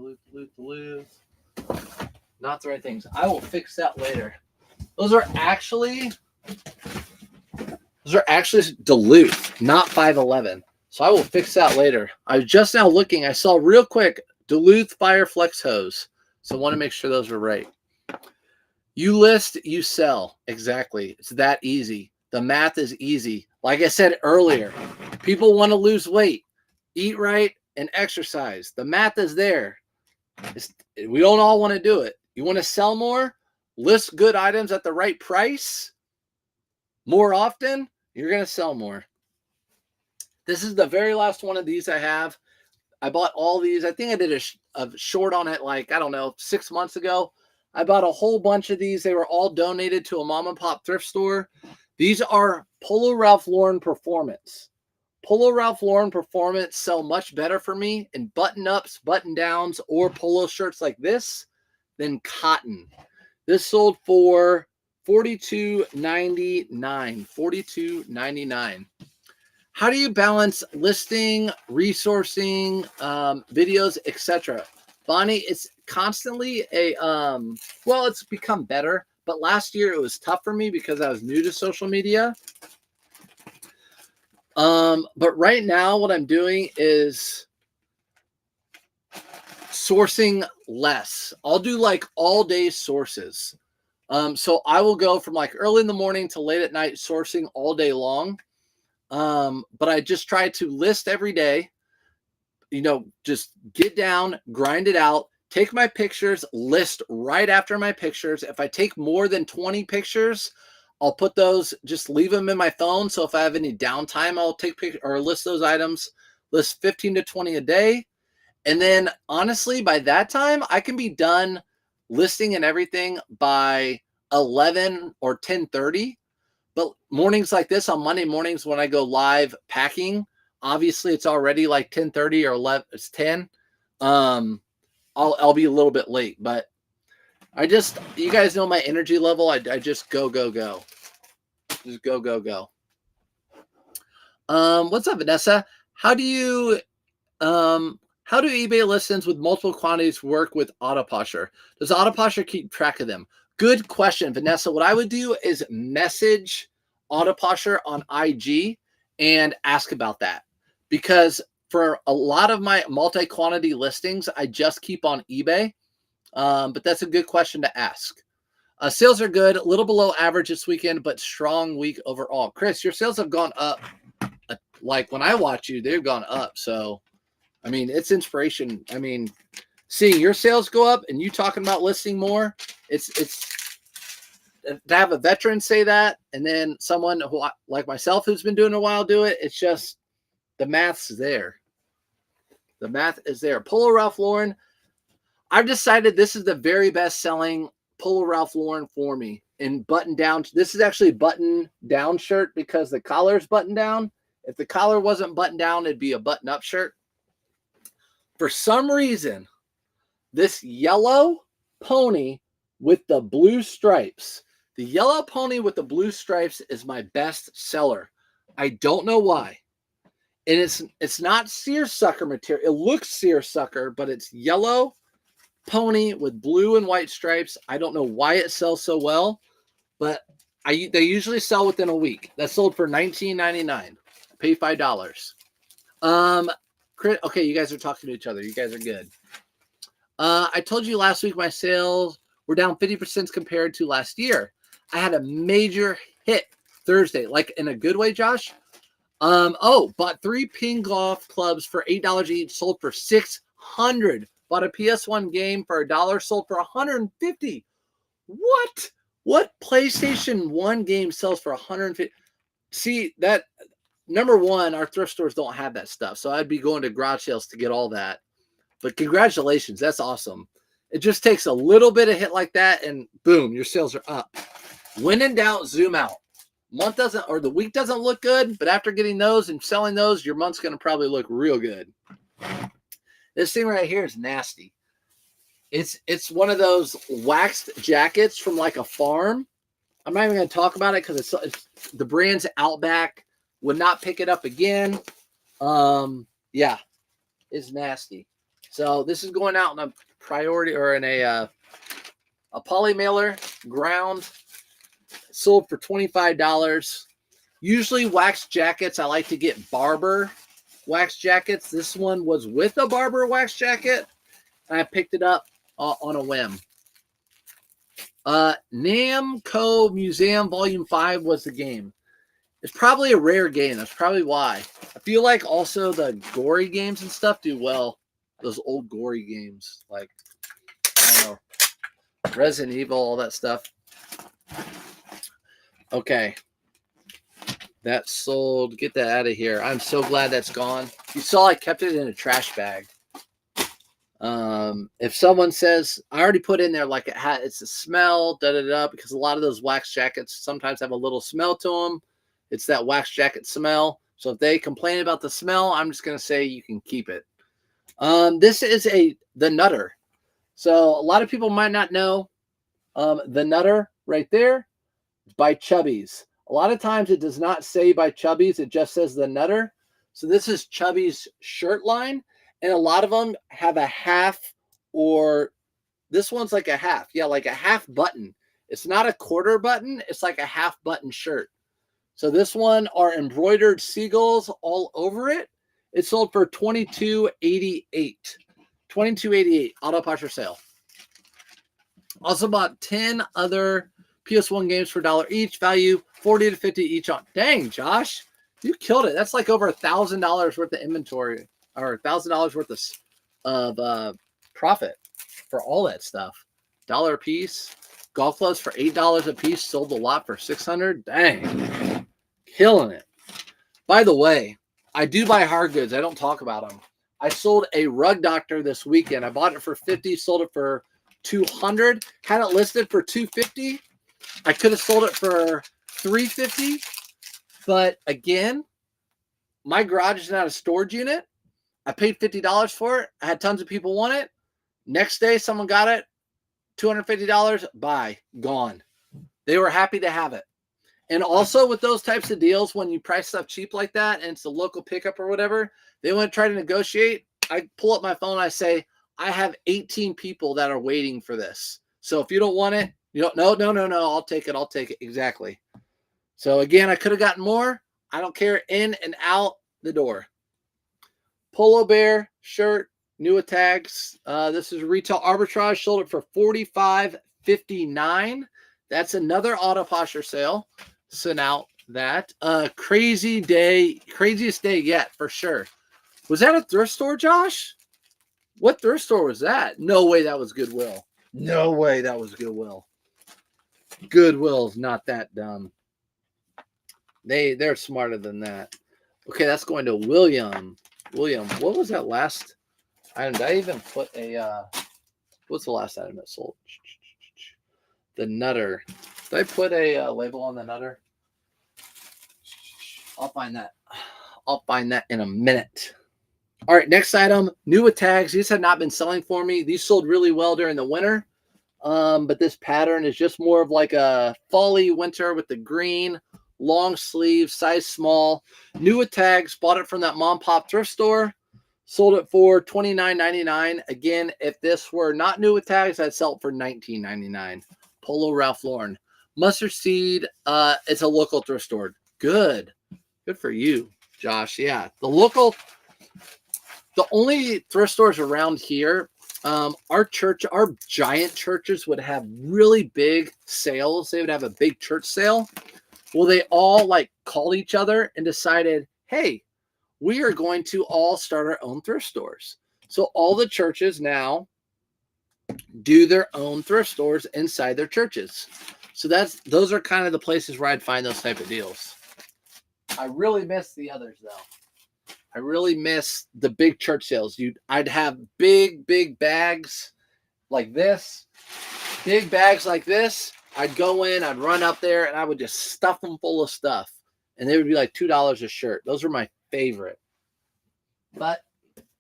Not the right things. I will fix that later. Those are actually Those are actually Duluth, not 511. So I will fix that later. I was just now looking. I saw real quick Duluth Fire Flex hose. So I want to make sure those are right. You list, you sell. Exactly. It's that easy. The math is easy. Like I said earlier, people want to lose weight, eat right, and exercise. The math is there. We don't all want to do it. You want to sell more, list good items at the right price more often, you're going to sell more. This is the very last one of these I have. I bought all these. I think I did a short on it like, I don't know, 6 months ago. I bought a whole bunch of these. They were all donated to a mom and pop thrift store. These are Polo Ralph Lauren Performance. Polo Ralph Lauren Performance sell much better for me in button-ups, button-downs, or polo shirts like this than cotton. This sold for $42.99. $42.99. How do you balance listing, resourcing, videos, etc.? Bonnie, it's constantly well, it's become better, but last year it was tough for me because I was new to social media. But right now what I'm doing is sourcing less. I'll do like all day sources. So I will go from like early in the morning to late at night sourcing all day long. But I just try to list every day, just get down, grind it out, take my pictures, list right after my pictures. If I take more than 20 pictures, I'll put those, just leave them in my phone. So if I have any downtime, I'll take pictures or list those items, list 15 to 20 a day. And then honestly, by that time, I can be done listing and everything by 11 or 10:30. But mornings like this, on Monday mornings when I go live packing, obviously it's already like 10:30 or 11. It's 10. I'll be a little bit late, but you guys know my energy level. I just go. Just go. What's up, Vanessa? How do eBay listings with multiple quantities work with Autoposher? Does Autoposher keep track of them? Good question, Vanessa. What I would do is message Autoposher on IG and ask about that, because for a lot of my multi-quantity listings, I just keep on eBay. But that's a good question to ask. Sales are good, a little below average this weekend, but strong week overall. Chris, your sales have gone up. Like when I watch you, they've gone up. So, I mean, it's inspiration. I mean, seeing your sales go up and you talking about listing more, it's to have a veteran say that, and then someone who like myself who's been doing it a while do it. It's just the math's there. The math is there. Polo Ralph Lauren. I've decided this is the very best selling Polo Ralph Lauren for me in button down. This is actually a button down shirt because the collar's button down. If the collar wasn't buttoned down, it'd be a button up shirt. For some reason, this yellow pony with the blue stripes, the yellow pony with the blue stripes is my best seller. I don't know why. And it's not seersucker material. It looks seersucker, but it's yellow pony with blue and white stripes. I don't know why it sells so well, but they usually sell within a week. That sold for $19.99. Pay $5. Okay, you guys are talking to each other. You guys are good. I told you last week my sales were down 50% compared to last year. I had a major hit Thursday, like in a good way, Josh. Bought 3 ping golf clubs for $8 each, sold for $600. Bought a PS1 game for $1, sold for $150. What PlayStation 1 game sells for $150? See, that number one, our thrift stores don't have that stuff. So I'd be going to garage sales to get all that. But congratulations, that's awesome. It just takes a little bit of hit like that and boom, your sales are up. When in doubt, zoom out. The week doesn't look good, but after getting those and selling those, your month's going to probably look real good. This thing right here is nasty. It's one of those waxed jackets from like a farm. I'm not even going to talk about it because it's the brand's Outback. Would not pick it up again. Yeah, it's nasty. So this is going out in a priority or in a poly mailer ground. Sold for $25. Usually wax jackets, I like to get barber wax jackets. This one was with a barber wax jacket, and I picked it up on a whim. Namco Museum Volume 5 was the game. It's probably a rare game. That's probably why. I feel like also the gory games and stuff do well. Those old gory games, like, I don't know, Resident Evil, all that stuff. Okay. That sold. Get that out of here. I'm so glad that's gone. You saw I kept it in a trash bag. If someone says, I already put in there like it's a smell, because a lot of those wax jackets sometimes have a little smell to them. It's that wax jacket smell. So if they complain about the smell, I'm just going to say you can keep it. This is the Nutter. So a lot of people might not know the Nutter right there by Chubby's. A lot of times it does not say by Chubby's. It just says the Nutter. So this is Chubby's shirt line. And a lot of them have a half, or this one's like a half. Yeah, like a half button. It's not a quarter button. It's like a half button shirt. So this one are embroidered seagulls all over it. It sold for $22.88. $22.88 auto posture sale. Also bought 10 other PS1 games for $1 each. Value $40 to $50 each on. Dang, Josh, you killed it. That's like over $1,000 worth of inventory, or $1,000 worth of profit for all that stuff. $1 a piece. Golf clubs for $8 a piece. Sold a lot for $600. Dang, killing it. By the way, I do buy hard goods. I don't talk about them. I sold a Rug Doctor this weekend. I bought it for $50, sold it for $200. Had it listed for $250. I could have sold it for $350. But again, my garage is not a storage unit. I paid $50 for it. I had tons of people want it. Next day, someone got it. $250. Buy. Gone. They were happy to have it. And also with those types of deals, when you price stuff cheap like that and it's a local pickup or whatever, they want to try to negotiate. I pull up my phone. I say, I have 18 people that are waiting for this. So if you don't want it, you don't, no. I'll take it. I'll take it. Exactly. So again, I could have gotten more. I don't care. In and out the door. Polo Bear shirt, new tags. This is retail Arbitrage. Sold it for $45.59. That's another auto posture sale. Sent out that. Crazy day. Craziest day yet, for sure. Was that a thrift store, Josh? What thrift store was that? No way that was Goodwill. No way that was Goodwill. Goodwill's not that dumb. They're smarter than that. Okay, that's going to William. William, what was that last item? Did I even put a what's the last item that sold? The Nutter. Did I put a label on the Nutter? I'll find that. I'll find that in a minute. All right, next item, new tags. These have not been selling for me. These sold really well during the winter. But this pattern is just more of like a fall-y winter with the green, long sleeve, size small. New tags, bought it from that mom pop thrift store. Sold it for $29.99. Again, if this were not new tags, I'd sell it for $19.99. Polo Ralph Lauren. Mustard Seed, it's a local thrift store. Good. Good for you, Josh. Yeah, the only thrift stores around here, our giant churches would have really big sales. They would have a big church sale. Well, they all like called each other and decided, hey, we are going to all start our own thrift stores. So all the churches now do their own thrift stores inside their churches. So those are kind of the places where I'd find those type of deals. I really miss the others though. I really miss the big church sales. I'd have big bags like this. Big bags like this. I'd go in, I'd run up there, and I would just stuff them full of stuff. And they would be like $2 a shirt. Those are my favorite. But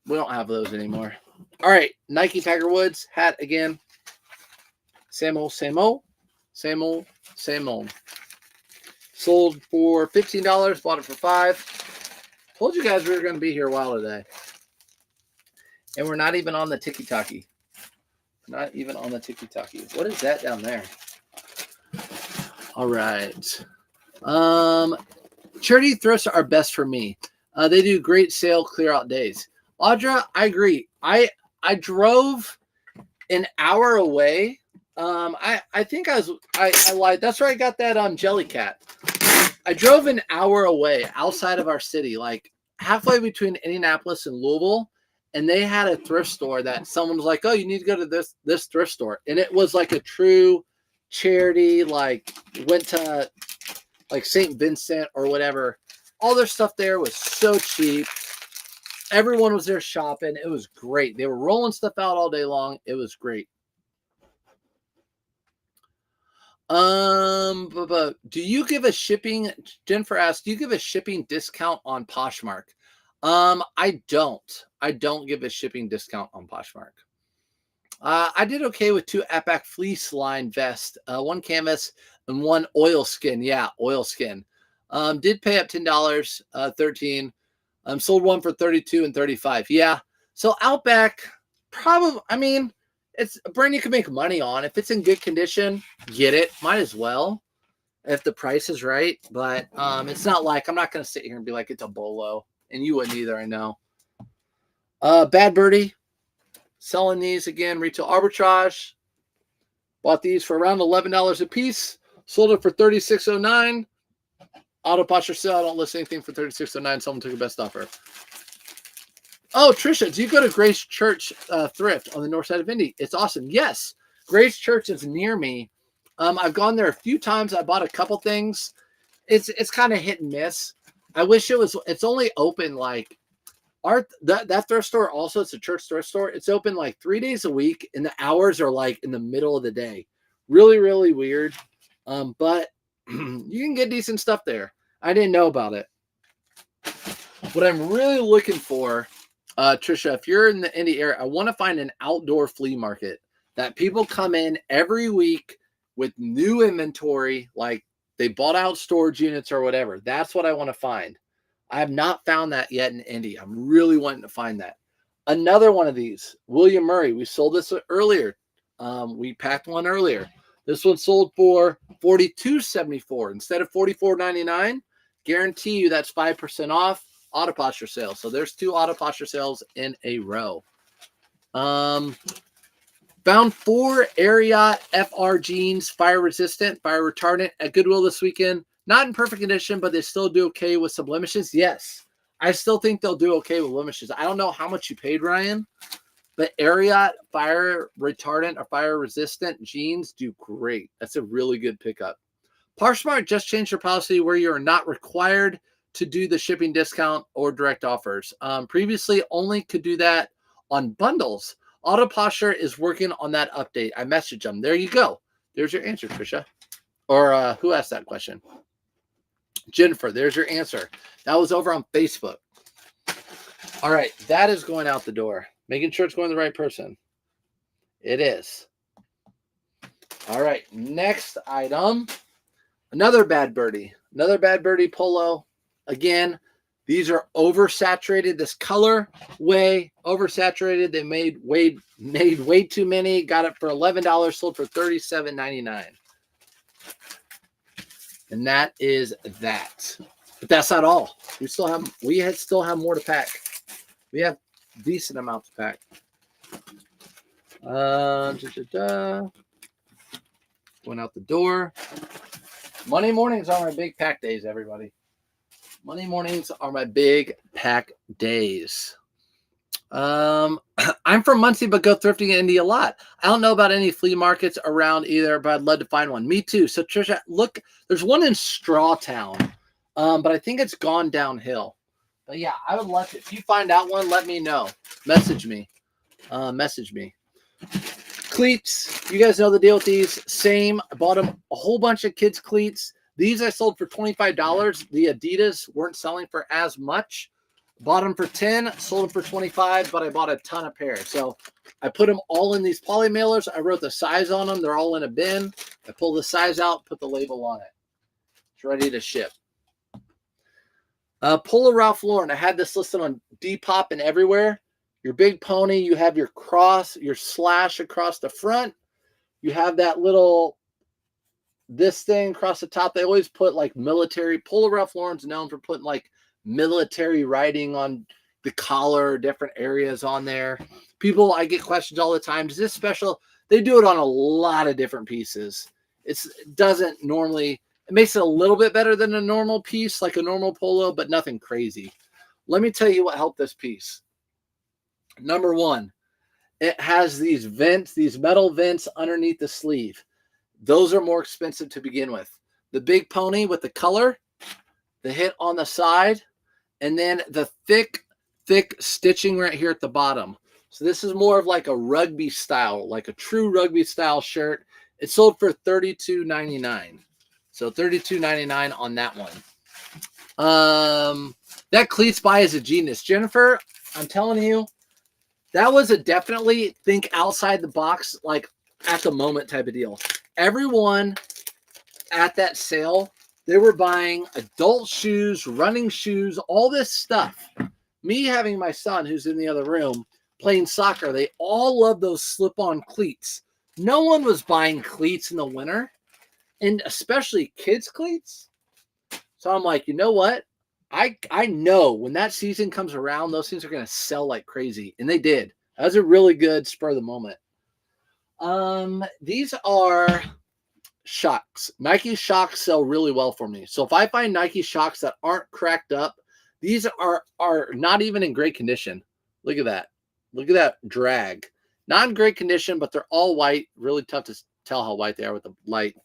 we don't have those anymore. All right, Nike Tiger Woods hat again. Same old. Sold for $15, bought it for $5. Told you guys we were going to be here a while today. And we're not even on the tiki-taki. Not even on the tiki-taki. What is that down there? All right. Charity thrifts are best for me. They do great sale clear out days. Audra, I agree. I drove an hour away. I think I lied. That's where I got that jelly cat. I drove an hour away outside of our city, like halfway between Indianapolis and Louisville, and they had a thrift store that someone was like, "Oh, you need to go to this thrift store," and it was like a true charity. Like went to like St. Vincent or whatever. All their stuff there was so cheap. Everyone was there shopping. It was great. They were rolling stuff out all day long. It was great. But do you give a shipping? Jennifer asked, do you give a shipping discount on Poshmark? I don't. I don't give a shipping discount on Poshmark. I did okay with 2 Outback fleece line vest, 1 canvas and 1 oilskin. Yeah, oilskin. Did pay up $10, 13. Sold 1 for 32 and 35. Yeah. So Outback, probably. I mean, it's a brand you can make money on. If it's in good condition, get it. Might as well, if the price is right. But it's not like I'm not going to sit here and be like it's a bolo, and you wouldn't either. I know. Bad Birdie, selling these again. Retail Arbitrage. Bought these for around $11 a piece. Sold it for $36.09. Auto posture sale. I don't list anything for $36.09. Someone took a best offer. Oh, Trisha, do you go to Grace Church Thrift on the north side of Indy? It's awesome. Yes, Grace Church is near me. I've gone there a few times. I bought a couple things. It's kind of hit and miss. I wish it was. It's only open like that thrift store. Also, it's a church thrift store. It's open like 3 days a week, and the hours are like in the middle of the day. Really, really weird. But you can get decent stuff there. I didn't know about it. What I'm really looking for, Trisha, if you're in the Indy area, I want to find an outdoor flea market that people come in every week with new inventory, like they bought out storage units or whatever. That's what I want to find. I have not found that yet in Indy. I'm really wanting to find that. Another one of these, William Murray. We sold this earlier. We packed one earlier. This one sold for $42.74 instead of $44.99. Guarantee you that's 5% off. Auto posture sales. So there's 2 auto posture sales in a row. Found 4 Ariat FR jeans, fire resistant, fire retardant at Goodwill this weekend. Not in perfect condition, but they still do okay with some blemishes. Yes, I still think they'll do okay with blemishes. I don't know how much you paid, Ryan, but Ariat fire retardant or fire resistant jeans do great. That's a really good pickup. Poshmark just changed their policy where you are not required to do the shipping discount or direct offers. Previously, only could do that on bundles. Auto Posture is working on that update. I messaged them. There you go. There's your answer, Trisha. Or who asked that question? Jennifer, there's your answer. That was over on Facebook. All right, that is going out the door. Making sure it's going to the right person. It is. All right, next item. Another Bad Birdie. Another Bad Birdie polo. Again, these are oversaturated. This color way oversaturated. They made way too many. Got it for $11. Sold for $37.99. And that is that. But that's not all. We still have more to pack. We have decent amount to pack. Going out the door. Monday mornings are my big pack days, everybody. Monday mornings are my big pack days. I'm from Muncie, but go thrifting in Indy a lot. I don't know about any flea markets around either, but I'd love to find one. Me too. So Trisha, look, there's one in Strawtown, but I think it's gone downhill. But yeah, I would love to. If you find out one, let me know. Message me. Cleats. You guys know the deal with these. Same. I bought them a whole bunch of kids' cleats. These I sold for $25. The Adidas weren't selling for as much. Bought them for $10, sold them for $25, but I bought a ton of pairs. So I put them all in these poly mailers. I wrote the size on them. They're all in a bin. I pull the size out, put the label on it. It's ready to ship. Polo Ralph Lauren. I had this listed on Depop and everywhere. Your big pony, you have your cross, your slash across the front. You have that little this thing across the top. They always put like military. Polo Ralph Lauren's known for putting like military writing on the collar, different areas on there. People, I get questions all the time. Is this special? They do it on a lot of different pieces. It doesn't normally, it makes it a little bit better than a normal piece, like a normal polo, but nothing crazy. Let me tell you what helped this piece. Number one, it has these vents, these metal vents underneath the sleeve. Those are more expensive to begin with. The big pony with the color, the hit on the side, and then the thick stitching right here at the bottom. So this is more of like a rugby style, like a true rugby style shirt. It sold for $32.99. So $32.99 on that one. That cleats buy is a genius. Jennifer, I'm telling you, that was a definitely think outside the box, like at the moment type of deal. Everyone at that sale, they were buying adult shoes, running shoes, all this stuff. Me having my son who's in the other room playing soccer, they all love those slip-on cleats. No one was buying cleats in the winter, and especially kids' cleats. So I'm like, you know what? I know when that season comes around, those things are going to sell like crazy. And they did. That was a really good spur of the moment. These are Shocks. Nike Shocks sell really well for me. So if I find Nike Shocks that aren't cracked up, these are not even in great condition. Look at that. Look at that drag. Not in great condition, but they're all white. Really tough to tell how white they are with the light.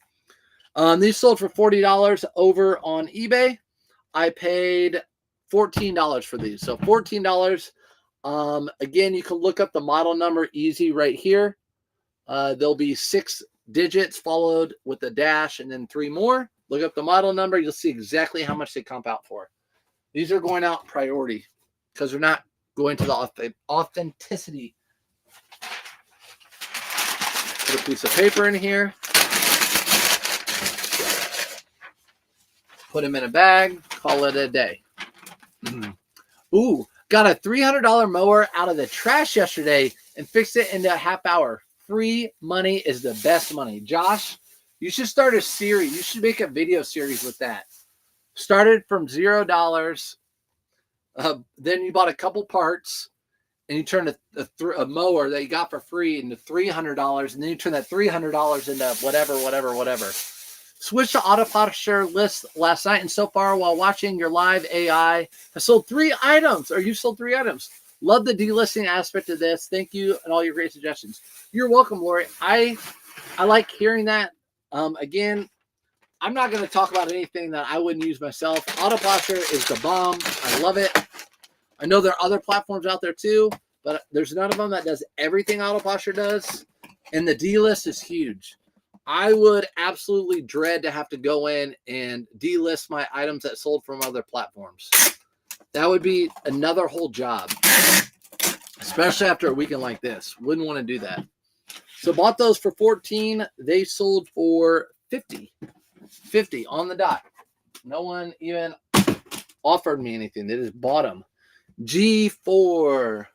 These sold for $40 over on eBay. I paid $14 for these. So $14. Again, you can look up the model number easy right here. There'll be 6 digits followed with a dash and then 3 more. Look up the model number. You'll see exactly how much they comp out for. These are going out priority because they're not going to the authenticity. Put a piece of paper in here. Put them in a bag. Call it a day. Ooh, got a $300 mower out of the trash yesterday and fixed it in a half hour. Free money is the best money. Josh, you should start a series. You should make a video series with that. Started from $0. Then you bought a couple parts and you turned a mower that you got for free into $300. And then you turn that $300 into whatever. Switched to auto posture list last night, and so far while watching your live AI, I sold 3 items, or you sold 3 items. Love the delisting aspect of this. Thank you and all your great suggestions. You're welcome, Lori. I like hearing that. Again, I'm not going to talk about anything that I wouldn't use myself. Auto posture is the bomb. I love it. I know there are other platforms out there too, but there's none of them that does everything auto posture does, and the delist is huge. I would absolutely dread to have to go in and delist my items that sold from other platforms. That would be another whole job, especially after a weekend like this. Wouldn't want to do that. So bought those for $14. They sold for $50. $50 on the dot. No one even offered me anything. They just bought them. G4.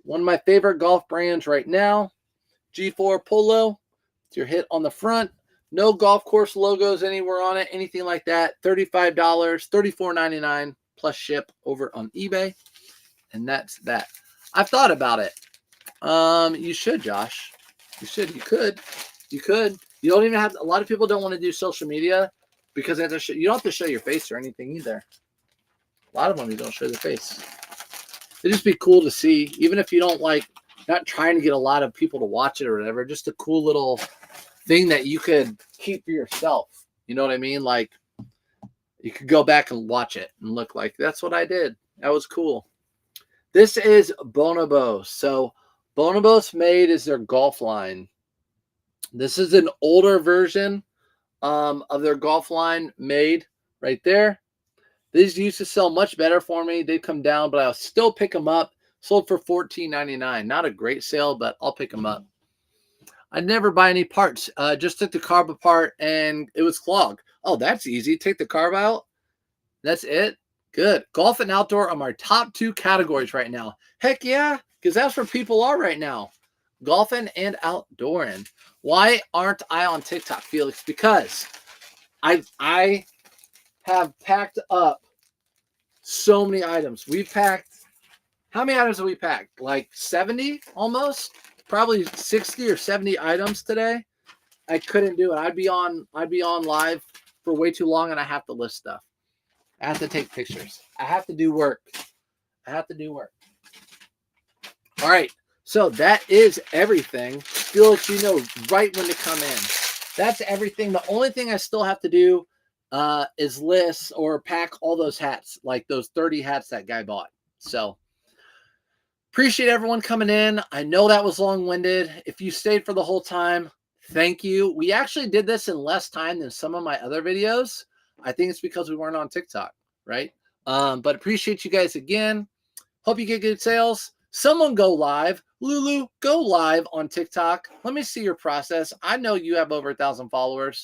One of my favorite golf brands right now. G4 Polo. Your hit on the front, no golf course logos anywhere on it, anything like that. $35, $34.99 plus ship over on eBay, and that's that. I've thought about it. You should, Josh. You should. You could. You don't even have. A lot of people don't want to do social media because they have to you don't have to show your face or anything either. A lot of them you don't show their face. It'd just be cool to see, even if you don't like. Not trying to get a lot of people to watch it or whatever, just a cool little thing that you could keep for yourself. You know what I mean? Like, you could go back and watch it and look like, that's what I did. That was cool. This is Bonobos. So Bonobos Made is their golf line. This is an older version of their golf line made right there. These used to sell much better for me. They'd come down, but I'll still pick them up. Sold for $14.99. Not a great sale, but I'll pick them up. I never buy any parts. Just took the carb apart and it was clogged. Oh, that's easy. Take the carb out. That's it. Good. Golf and outdoor are my top 2 categories right now. Heck yeah, because that's where people are right now. golfing and outdooring. Why aren't I on TikTok, Felix? Because I have packed up so many items. We've packed, how many items have we packed? Like 70 almost? Probably 60 or 70 items today. I couldn't do it. I'd be on live for way too long, and I have to list stuff. I have to take pictures. I have to do work. All right. So that is everything. Felix, you know right when to come in. That's everything. The only thing I still have to do is list or pack all those hats, like those 30 hats that guy bought. So appreciate everyone coming in. I know that was long-winded. If you stayed for the whole time, thank you. We actually did this in less time than some of my other videos. I think it's because we weren't on TikTok, right? But appreciate you guys again. Hope you get good sales. Someone go live. Lulu, go live on TikTok. Let me see your process. I know you have over 1,000 followers.